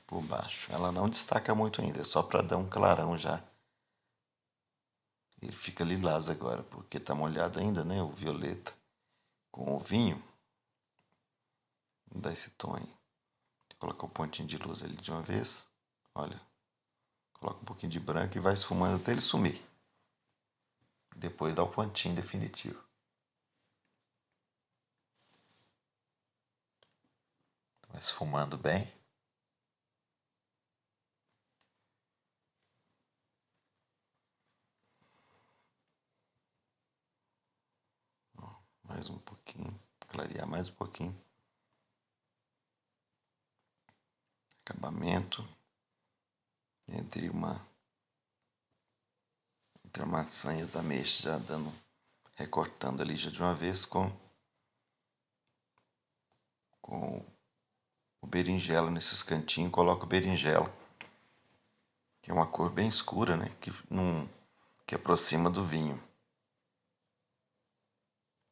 S1: por baixo. Ela não destaca muito ainda, é só para dar um clarão já. Ele fica lilás agora, porque está molhado ainda, né? O violeta com o vinho. Vou dar esse tom aí. Vou colocar um pontinho de luz ali de uma vez. Olha. Coloca um pouquinho de branco e vai esfumando até ele sumir. Depois dá o pontinho definitivo. Vai esfumando bem. Mais um pouquinho. Clarear mais um pouquinho. Acabamento. Entre a maçã e as ameixas, já dando, recortando ali já de uma vez com o berinjela nesses cantinhos. Coloco o berinjela, que é uma cor bem escura, né? Que aproxima do vinho.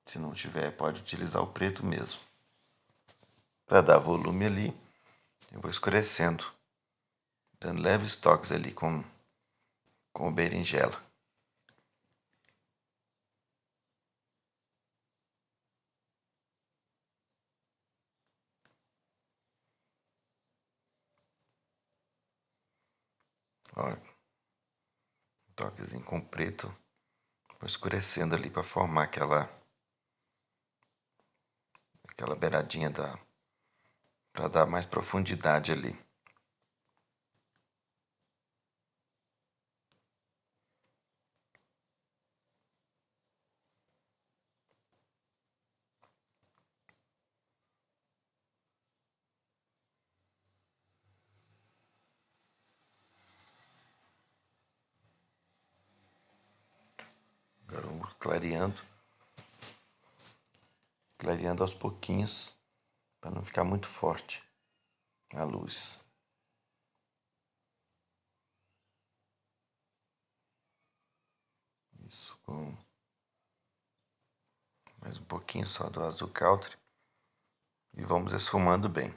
S1: Se não tiver, pode utilizar o preto mesmo. Para dar volume ali, eu vou escurecendo, dando leves toques ali com o berinjela. Ó, toquezinho com preto, vou escurecendo ali para formar aquela beiradinha para dar mais profundidade ali. Agora vamos clareando aos pouquinhos, para não ficar muito forte a luz. Isso, com mais um pouquinho só do azul country. E vamos esfumando bem.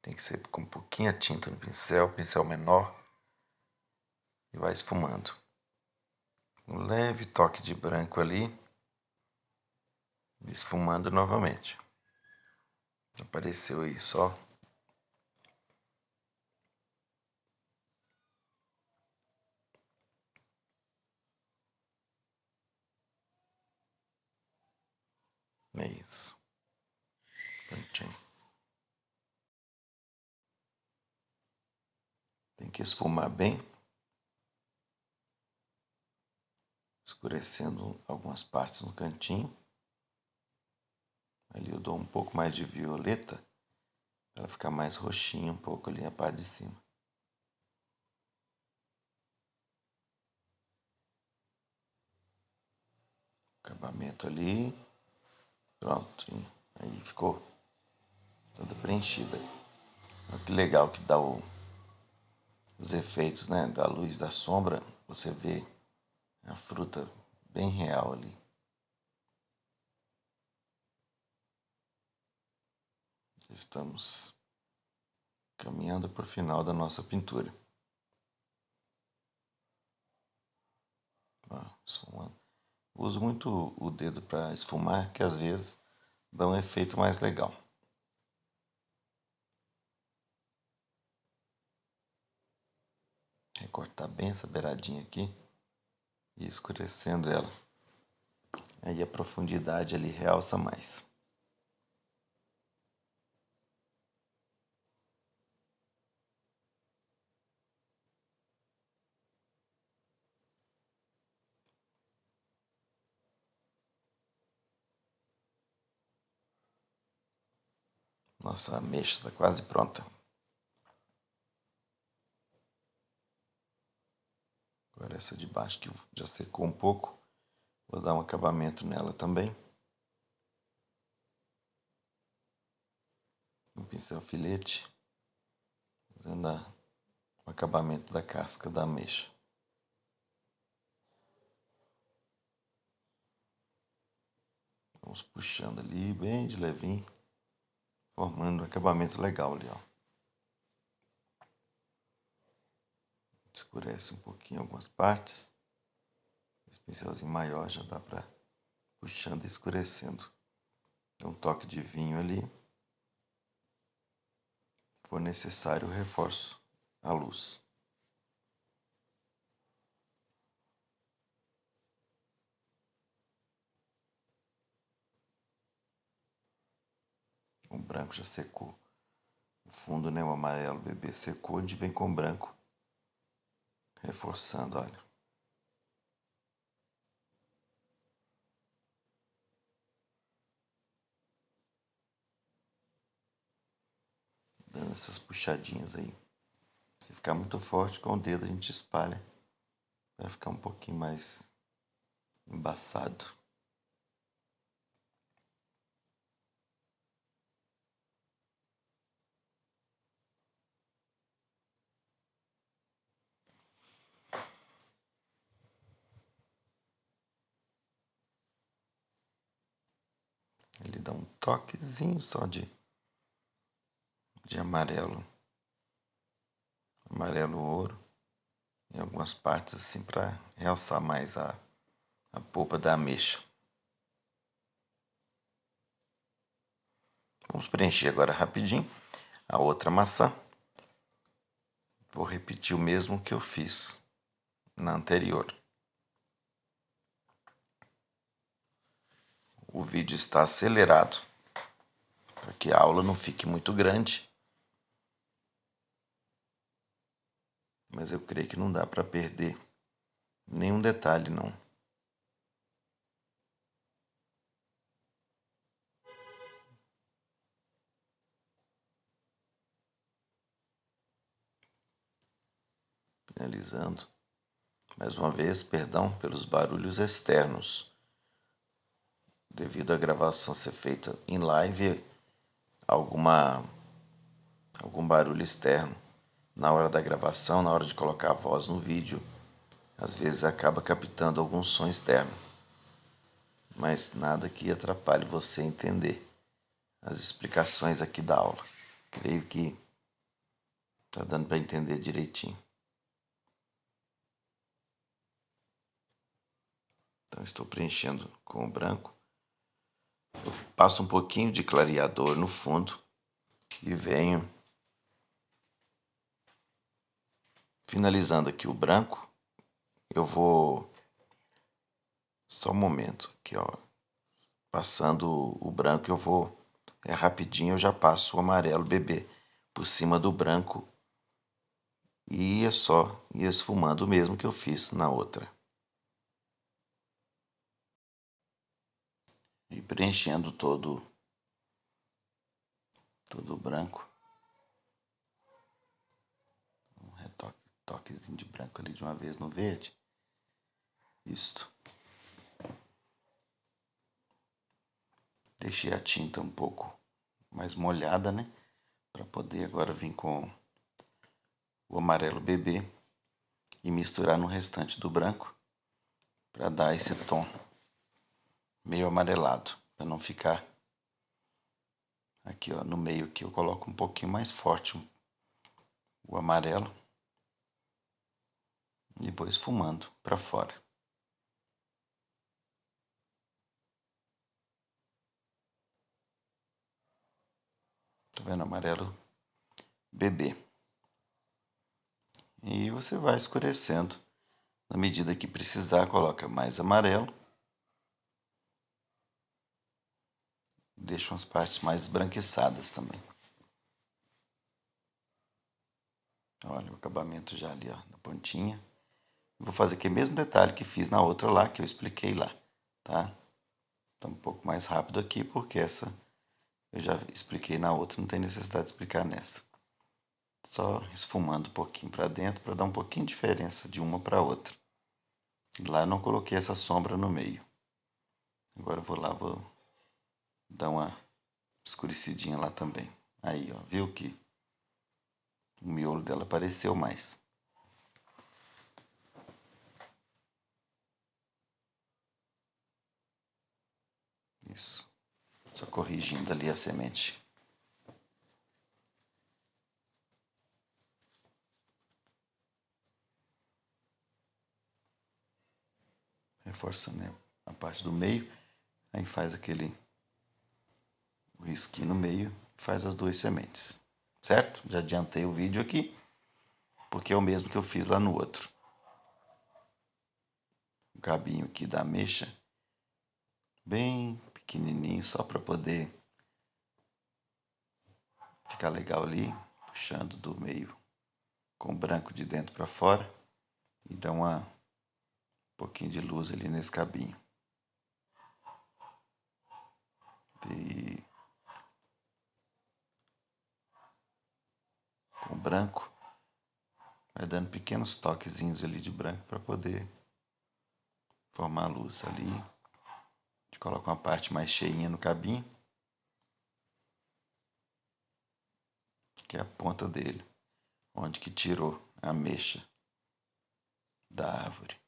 S1: Tem que ser com pouquinha tinta no pincel menor. E vai esfumando. Um leve toque de branco ali. Esfumando novamente. Apareceu isso, ó. É isso. Prontinho. Tem que esfumar bem. Escurecendo algumas partes no cantinho. Ali eu dou um pouco mais de violeta. Para ficar mais roxinho um pouco ali a parte de cima. Acabamento ali. Pronto. Aí ficou toda preenchida. Olha que legal que dá os efeitos, né? Da luz, da sombra. Você vê a fruta bem real ali. Estamos caminhando para o final da nossa pintura. Uso muito o dedo para esfumar, que às vezes dá um efeito mais legal. Recortar bem essa beiradinha aqui e escurecendo ela. Aí a profundidade ali realça mais. Nossa ameixa está quase pronta. Agora essa de baixo que já secou um pouco. Vou dar um acabamento nela também. Um pincel filete. Fazendo o acabamento da casca da ameixa. Vamos puxando ali bem de levinho. Formando um acabamento legal ali, ó. Escurece um pouquinho algumas partes. Esse pincelzinho maior já dá para puxando e escurecendo. Dá um toque de vinho ali. Se for necessário, eu reforço a luz. O branco já secou. O fundo, né, o amarelo bebê secou, a gente vem com o branco. Reforçando, olha. Dando essas puxadinhas aí. Se ficar muito forte, com o dedo a gente espalha. Vai ficar um pouquinho mais embaçado. Ele dá um toquezinho só de amarelo. Amarelo ouro. Em algumas partes assim para realçar mais a polpa da ameixa. Vamos preencher agora rapidinho a outra maçã. Vou repetir o mesmo que eu fiz na anterior. O vídeo está acelerado para que a aula não fique muito grande. Mas eu creio que não dá para perder nenhum detalhe, não. Finalizando. Mais uma vez, perdão pelos barulhos externos. Devido à gravação ser feita em live, algum barulho externo na hora da gravação, na hora de colocar a voz no vídeo, às vezes acaba captando algum som externo, mas nada que atrapalhe você entender as explicações aqui da aula. Creio que está dando para entender direitinho. Então, estou preenchendo com o branco. Eu passo um pouquinho de clareador no fundo e venho finalizando aqui o branco. Eu vou... Só um momento aqui, ó. Passando o branco, eu vou... É rapidinho, eu já passo o amarelo bebê por cima do branco. E é só ir esfumando o mesmo que eu fiz na outra. E preenchendo todo o branco. Um toquezinho de branco ali de uma vez no verde. Isto. Deixei a tinta um pouco mais molhada, né? Para poder agora vir com o amarelo bebê e misturar no restante do branco para dar esse tom meio amarelado, para não ficar aqui, ó, no meio que eu coloco um pouquinho mais forte o amarelo e vou esfumando para fora. Tá vendo? Amarelo bebê. E você vai escurecendo. Na medida que precisar, coloca mais amarelo. Deixa umas partes mais esbranquiçadas também. Olha o acabamento já ali, ó, na pontinha. Vou fazer aqui o mesmo detalhe que fiz na outra lá, que eu expliquei lá, tá? Tá um pouco mais rápido aqui, porque essa eu já expliquei na outra, não tem necessidade de explicar nessa. Só esfumando um pouquinho para dentro, para dar um pouquinho de diferença de uma para outra. Lá eu não coloquei essa sombra no meio. Agora eu vou lá, vou dar uma escurecidinha lá também. Aí, ó, viu que o miolo dela apareceu mais. Isso. Só corrigindo ali a semente. Reforçando, né, a parte do meio. Aí faz aquele risquinho no meio, faz as duas sementes. Certo? Já adiantei o vídeo aqui, porque é o mesmo que eu fiz lá no outro. O cabinho aqui da ameixa, bem pequenininho, só para poder ficar legal ali, puxando do meio com o branco de dentro para fora e dá um pouquinho de luz ali nesse cabinho. E com branco, vai dando pequenos toquezinhos ali de branco para poder formar a luz ali. A gente coloca uma parte mais cheinha no cabinho, que é a ponta dele, onde que tirou a ameixa da árvore.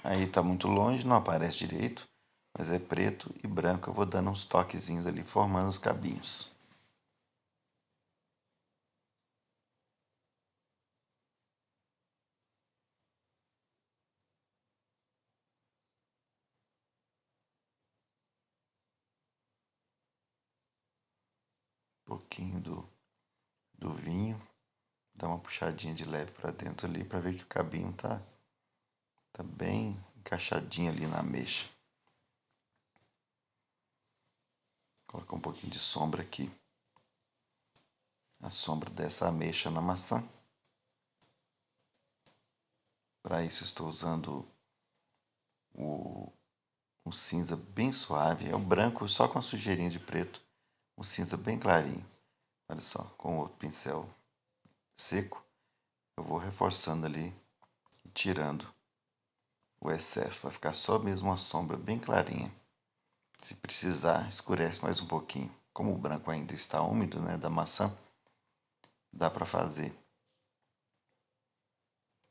S1: Aí tá muito longe, não aparece direito, mas é preto e branco. Eu vou dando uns toquezinhos ali, formando os cabinhos. Um pouquinho do vinho, dá uma puxadinha de leve para dentro ali, para ver que o cabinho tá bem encaixadinho ali na ameixa. Colocar um pouquinho de sombra aqui. A sombra dessa ameixa na maçã. Para isso estou usando um cinza bem suave. É o branco só com a sujeirinha de preto. Um cinza bem clarinho. Olha só, com outro pincel seco, eu vou reforçando ali e tirando o excesso. Vai ficar só mesmo uma sombra bem clarinha. Se precisar, escurece mais um pouquinho. Como o branco ainda está úmido, né, da maçã, dá para fazer.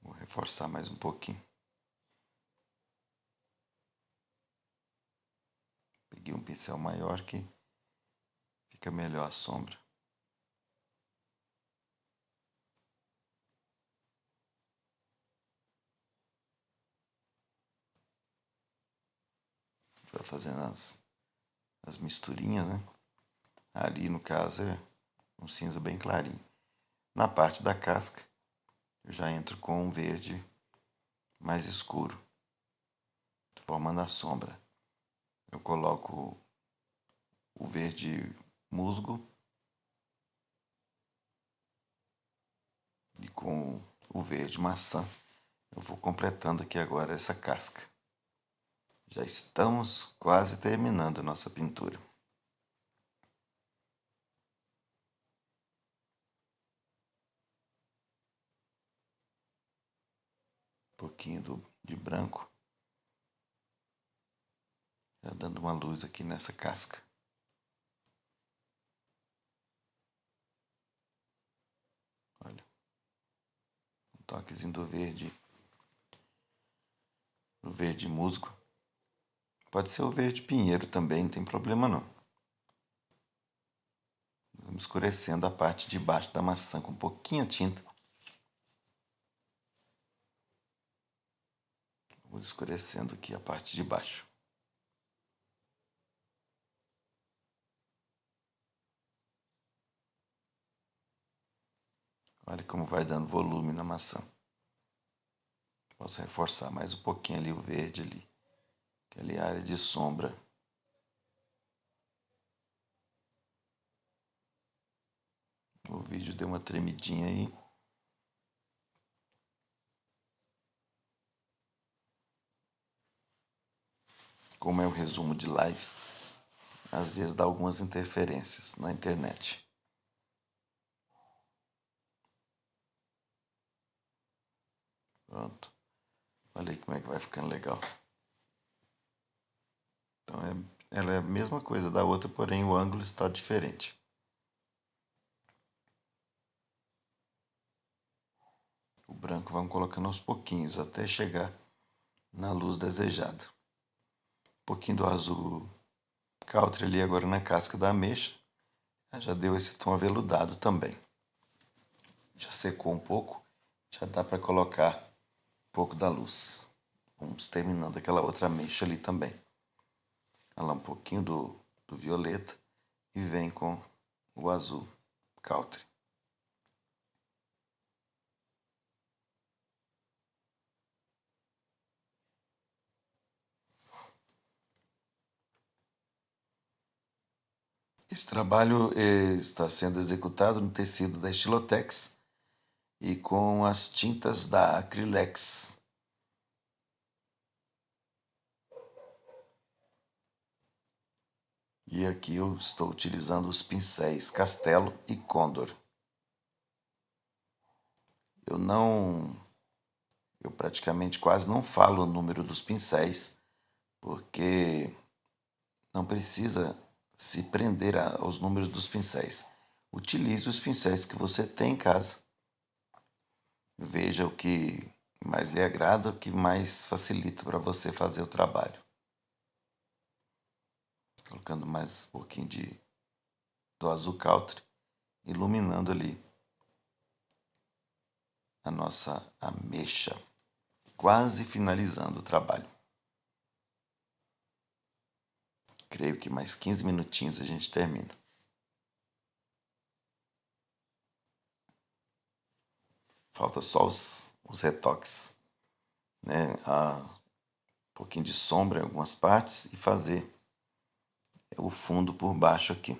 S1: Vou reforçar mais um pouquinho. Peguei um pincel maior que fica melhor a sombra. Vai fazendo as misturinhas, né? Ali, no caso, é um cinza bem clarinho. Na parte da casca, eu já entro com um verde mais escuro, formando a sombra. Eu coloco o verde musgo e com o verde maçã eu vou completando aqui agora essa casca. Já estamos quase terminando a nossa pintura. Um pouquinho de branco, já dando uma luz aqui nessa casca. Olha, um toquezinho do verde musgo. Pode ser o verde pinheiro também, não tem problema não. Vamos escurecendo a parte de baixo da maçã com um pouquinho de tinta. Vamos escurecendo aqui a parte de baixo. Olha como vai dando volume na maçã. Posso reforçar mais um pouquinho ali o verde ali. Aquela área de sombra. O vídeo deu uma tremidinha aí. Como é o resumo de live, às vezes dá algumas interferências na internet. Pronto. Olha aí como é que vai ficando legal. Então ela é a mesma coisa da outra, porém o ângulo está diferente. O branco vamos colocando aos pouquinhos até chegar na luz desejada. Um pouquinho do azul country ali agora na casca da ameixa. Já deu esse tom aveludado também. Já secou um pouco, já dá para colocar um pouco da luz. Vamos terminando aquela outra ameixa ali também. Olha lá um pouquinho do violeta e vem com o azul country. Esse trabalho está sendo executado no tecido da Estilotex e com as tintas da Acrylex. E aqui eu estou utilizando os pincéis Castelo e Condor. Eu praticamente quase não falo o número dos pincéis, porque não precisa se prender aos números dos pincéis. Utilize os pincéis que você tem em casa. Veja o que mais lhe agrada, o que mais facilita para você fazer o trabalho. Colocando mais um pouquinho do azul country, iluminando ali a nossa ameixa, quase finalizando o trabalho. Creio que mais 15 minutinhos a gente termina. Falta só os retoques, né? Um pouquinho de sombra em algumas partes e fazer o fundo por baixo aqui.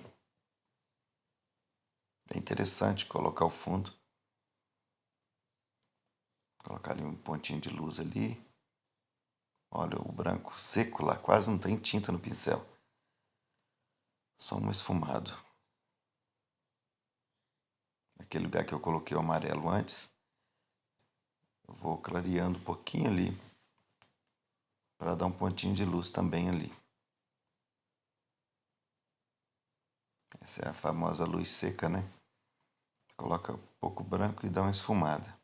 S1: É interessante colocar o fundo. Colocar ali um pontinho de luz ali. Olha o branco seco lá, quase não tem tinta no pincel. Só um esfumado. Aquele lugar que eu coloquei o amarelo antes, eu vou clareando um pouquinho ali para dar um pontinho de luz também ali.
S2: Essa é a famosa luz seca, né? Coloca um pouco branco e dá uma esfumada.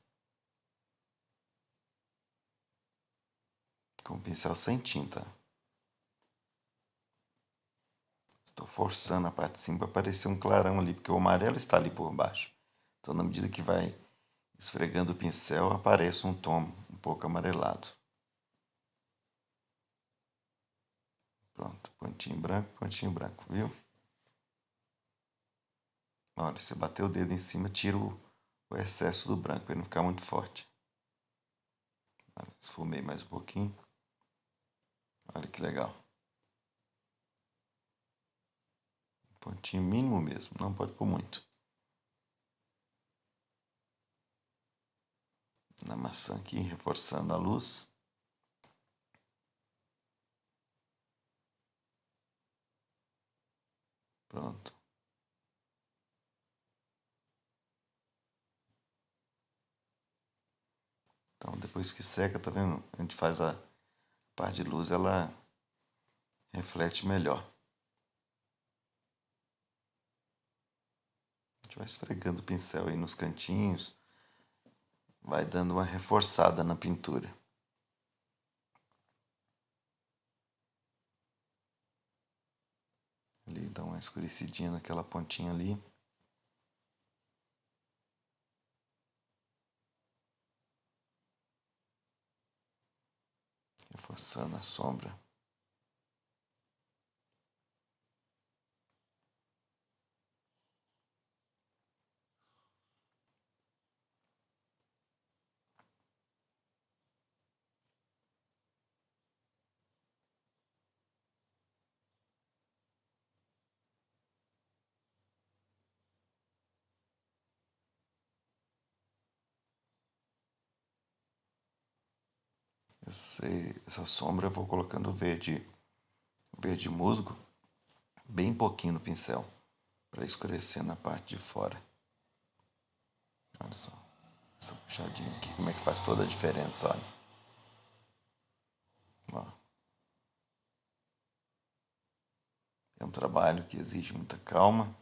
S2: Com o pincel sem tinta. Estou forçando a parte de cima para aparecer um clarão ali, porque o amarelo está ali por baixo. Então, na medida que vai esfregando o pincel, aparece um tom um pouco amarelado. Pronto, pontinho branco, viu? Olha, você bateu o dedo em cima, tira o excesso do branco, para ele não ficar muito forte. Olha, esfumei mais um pouquinho. Olha que legal. Pontinho mínimo mesmo, não pode pôr muito. Na maçã aqui, reforçando a luz. Pronto. Então, depois que seca, tá vendo? A gente faz a parte de luz, ela reflete melhor. A gente vai esfregando o pincel aí nos cantinhos, vai dando uma reforçada na pintura. Ali dá uma escurecidinha naquela pontinha ali. Reforçando a sombra. Essa sombra eu vou colocando verde musgo, bem pouquinho no pincel, para escurecer na parte de fora. Olha só, essa puxadinha aqui, como é que faz toda a diferença, olha. Ó, é um trabalho que exige muita calma,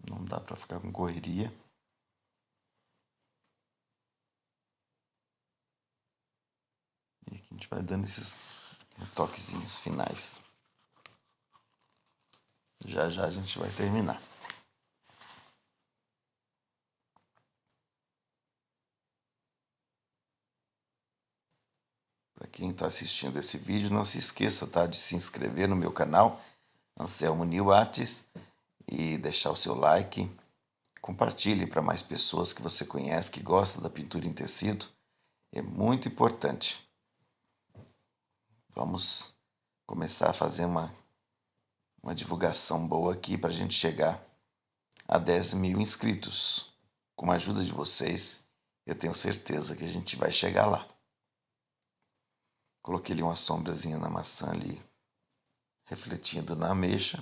S2: não dá para ficar com correria. E aqui a gente vai dando esses toquezinhos finais. Já já a gente vai terminar. Para quem está assistindo esse vídeo, não se esqueça, tá, de se inscrever no meu canal, Anselmo Nil Artes, e deixar o seu like. Compartilhe para mais pessoas que você conhece, que gostam da pintura em tecido. É muito importante. Vamos começar a fazer uma divulgação boa aqui para a gente chegar a 10 mil inscritos. Com a ajuda de vocês, eu tenho certeza que a gente vai chegar lá. Coloquei ali uma sombrazinha na maçã ali, refletindo na ameixa.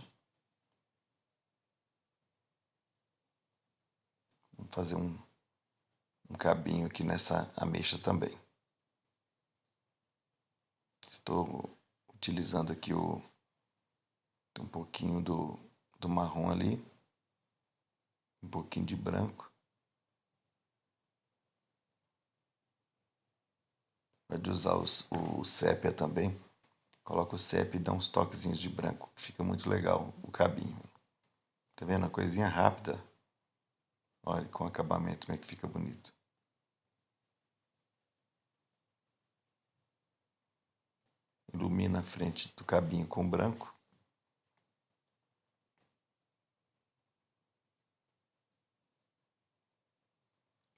S2: Vamos fazer um cabinho aqui nessa ameixa também. Estou utilizando aqui um pouquinho do marrom ali, um pouquinho de branco. Pode usar o sépia também. Coloca o sépia e dá uns toquezinhos de branco, que fica muito legal o cabinho. Tá vendo? A coisinha rápida. Olha com o acabamento como é que fica bonito. Ilumina a frente do cabinho com branco.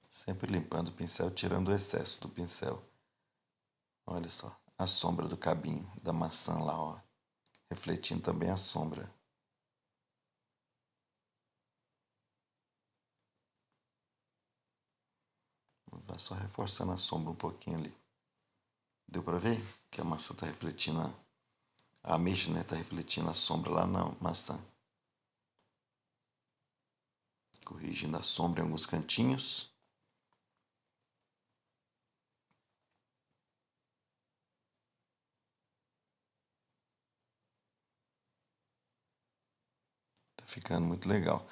S2: Sempre limpando o pincel, tirando o excesso do pincel. Olha só, a sombra do cabinho da maçã lá, ó. Refletindo também a sombra. Vai só reforçando a sombra um pouquinho ali. Deu pra ver que a maçã tá refletindo, a ameixa, né, tá refletindo a sombra lá na maçã. Corrigindo a sombra em alguns cantinhos. Tá ficando muito legal.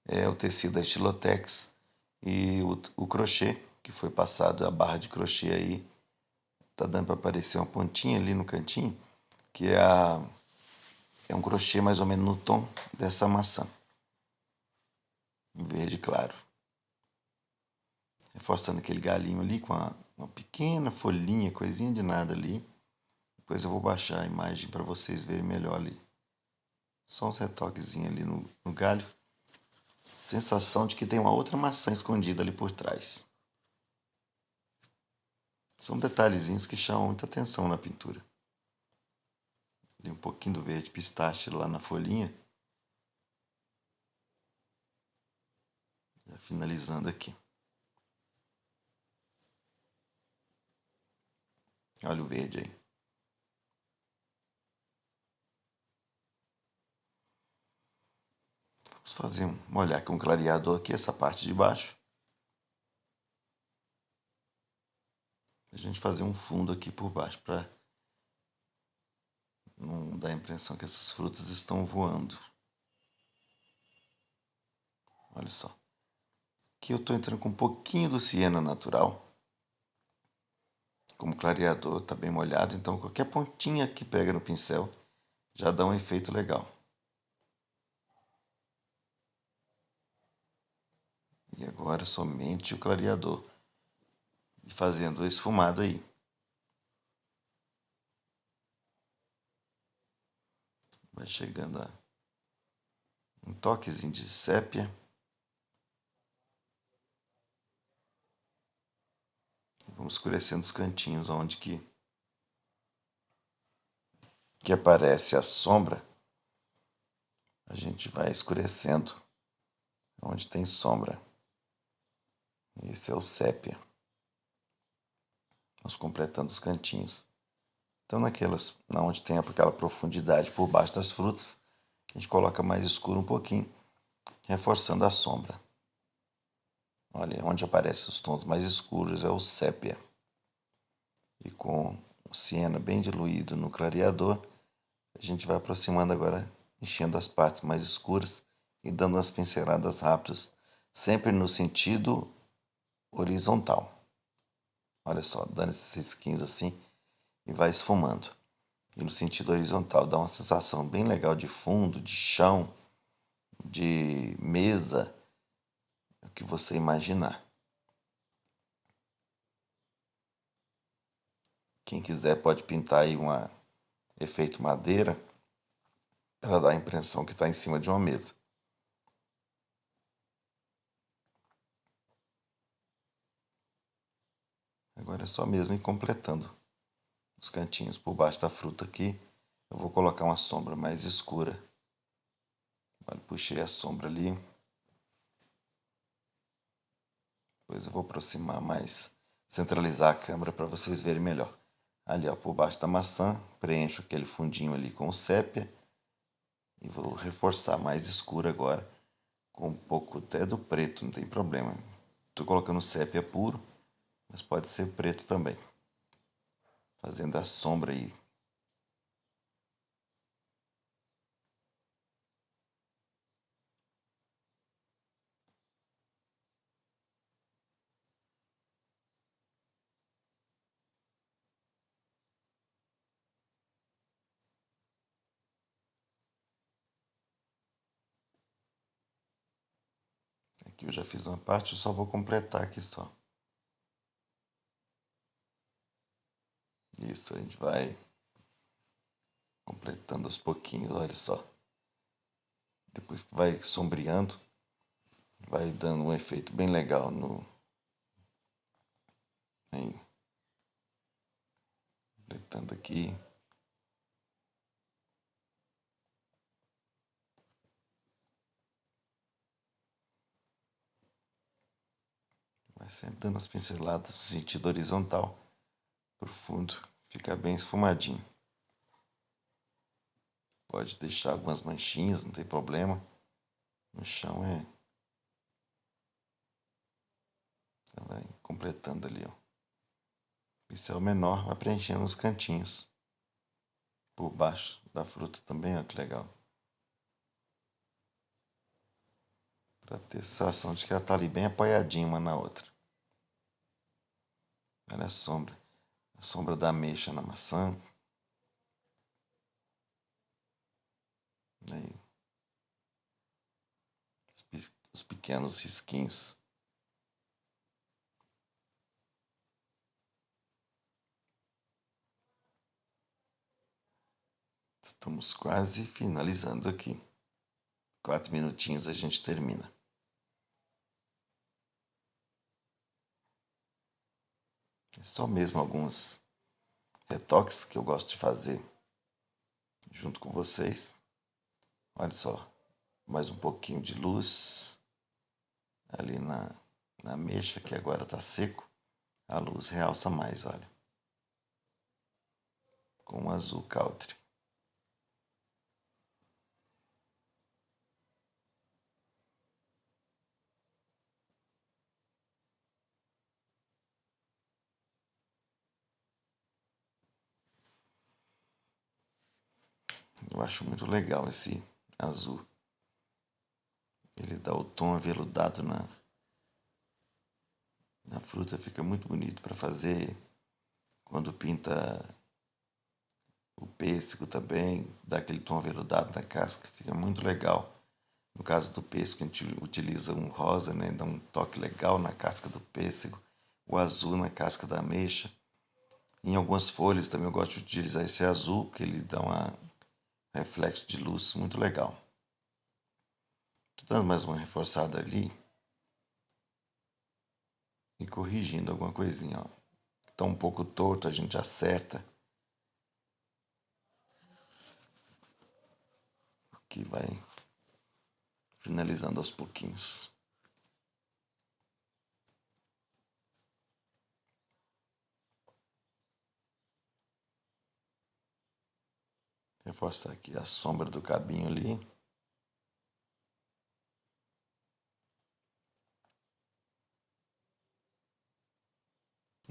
S2: É o tecido da Estilotex e o crochê, que foi passado a barra de crochê aí. Tá dando para aparecer uma pontinha ali no cantinho, que é um crochê mais ou menos no tom dessa maçã. Verde claro. Reforçando aquele galinho ali com uma pequena folhinha, coisinha de nada ali. Depois eu vou baixar a imagem para vocês verem melhor ali. Só uns retoquezinhos ali no galho. Sensação de que tem uma outra maçã escondida ali por trás. São detalhezinhos que chamam muita atenção na pintura. Ali um pouquinho do verde pistache lá na folhinha. Já finalizando aqui. Olha o verde aí. Vamos fazer molhar com um clareador aqui essa parte de baixo. A gente fazer um fundo aqui por baixo para não dar a impressão que essas frutas estão voando. Olha só. Aqui eu estou entrando com um pouquinho do siena natural. Como clareador está bem molhado, então qualquer pontinha que pega no pincel já dá um efeito legal. E agora somente o clareador. E fazendo o esfumado aí. Vai chegando a um toquezinho de sépia. Vamos escurecendo os cantinhos onde que aparece a sombra. A gente vai escurecendo onde tem sombra. Esse é o sépia. Vamos completando os cantinhos. Então na onde tem aquela profundidade por baixo das frutas, a gente coloca mais escuro um pouquinho, reforçando a sombra. Olha, onde aparecem os tons mais escuros é o sépia. E com o siena bem diluído no clareador, a gente vai aproximando agora, enchendo as partes mais escuras e dando umas pinceladas rápidas, sempre no sentido horizontal. Olha só, dando esses risquinhos assim e vai esfumando. E no sentido horizontal dá uma sensação bem legal de fundo, de chão, de mesa, o que você imaginar. Quem quiser pode pintar aí um efeito madeira para dar a impressão que está em cima de uma mesa. Agora é só mesmo ir completando os cantinhos por baixo da fruta aqui. Eu vou colocar uma sombra mais escura. Olha, puxei a sombra ali. Depois eu vou aproximar mais, centralizar a câmera para vocês verem melhor. Ali, ó, por baixo da maçã, preencho aquele fundinho ali com o sépia. E vou reforçar mais escuro agora, com um pouco até do preto, não tem problema. Estou colocando sépia puro, mas pode ser preto também. Fazendo a sombra aí. Aqui eu já fiz uma parte, eu só vou completar aqui só. Isso, a gente vai completando aos pouquinhos, olha só. Depois que vai sombreando, vai dando um efeito bem legal no... Aí. Completando aqui. Vai sempre dando as pinceladas no sentido horizontal, pro fundo, fica bem esfumadinho. Pode deixar algumas manchinhas, não tem problema. No chão é... Você vai completando ali, ó. Pincel menor, vai preenchendo os cantinhos. Por baixo da fruta também, ó, que legal. Para ter sensação de que ela está ali bem apoiadinha uma na outra. Olha a sombra da ameixa na maçã. Aí, os pequenos risquinhos. Estamos quase finalizando aqui. 4 minutinhos a gente termina. É só mesmo alguns retoques que eu gosto de fazer junto com vocês. Olha só, mais um pouquinho de luz ali na mecha, que agora está seco. A luz realça mais, olha. Com um azul country. Eu acho muito legal esse azul. Ele dá o tom aveludado na fruta, fica muito bonito para fazer quando pinta o pêssego também, dá aquele tom aveludado na casca, fica muito legal. No caso do pêssego, a gente utiliza um rosa, né? Dá um toque legal na casca do pêssego, o azul na casca da ameixa. Em algumas folhas também eu gosto de utilizar esse azul, porque ele dá um reflexo de luz muito legal. Estou dando mais uma reforçada ali e corrigindo alguma coisinha, ó. Está um pouco torto, a gente acerta. Que vai finalizando aos pouquinhos. Reforçar aqui a sombra do cabinho ali.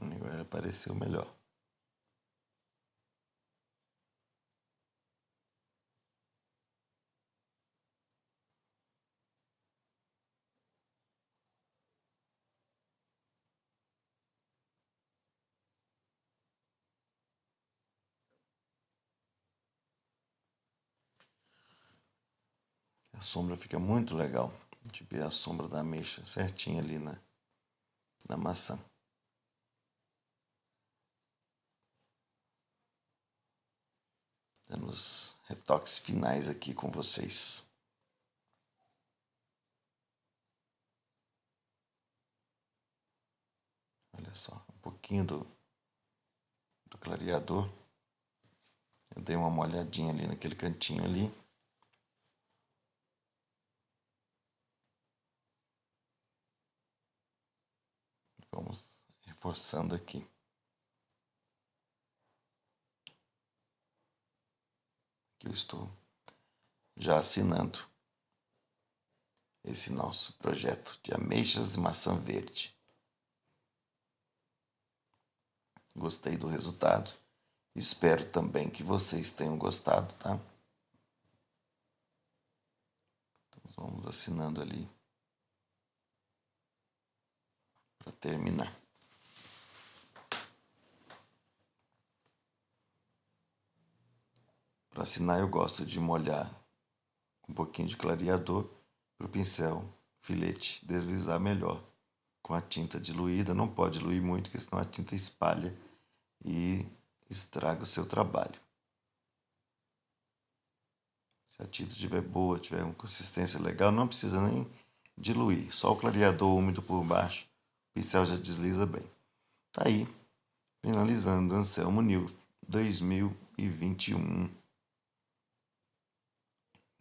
S2: Agora apareceu melhor. A sombra fica muito legal. A gente vê a sombra da ameixa certinha ali na maçã. Dando os retoques finais aqui com vocês. Olha só, um pouquinho do clareador. Eu dei uma molhadinha ali naquele cantinho ali. Vamos reforçando aqui. Aqui eu estou já assinando esse nosso projeto de ameixas e maçã verde. Gostei do resultado. Espero também que vocês tenham gostado, tá? Então, vamos assinando ali para terminar. Para assinar eu gosto de molhar um pouquinho de clareador para o pincel filete deslizar melhor com a tinta diluída. Não pode diluir muito, porque senão a tinta espalha e estraga o seu trabalho. Se a tinta estiver boa, tiver uma consistência legal, não precisa nem diluir. Só o clareador úmido por baixo, o pincel já desliza bem. Tá aí, finalizando Anselmo New 2021.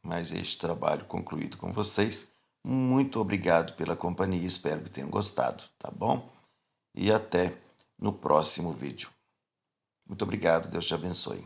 S2: Mais este trabalho concluído com vocês. Muito obrigado pela companhia, espero que tenham gostado, tá bom? E até no próximo vídeo. Muito obrigado, Deus te abençoe.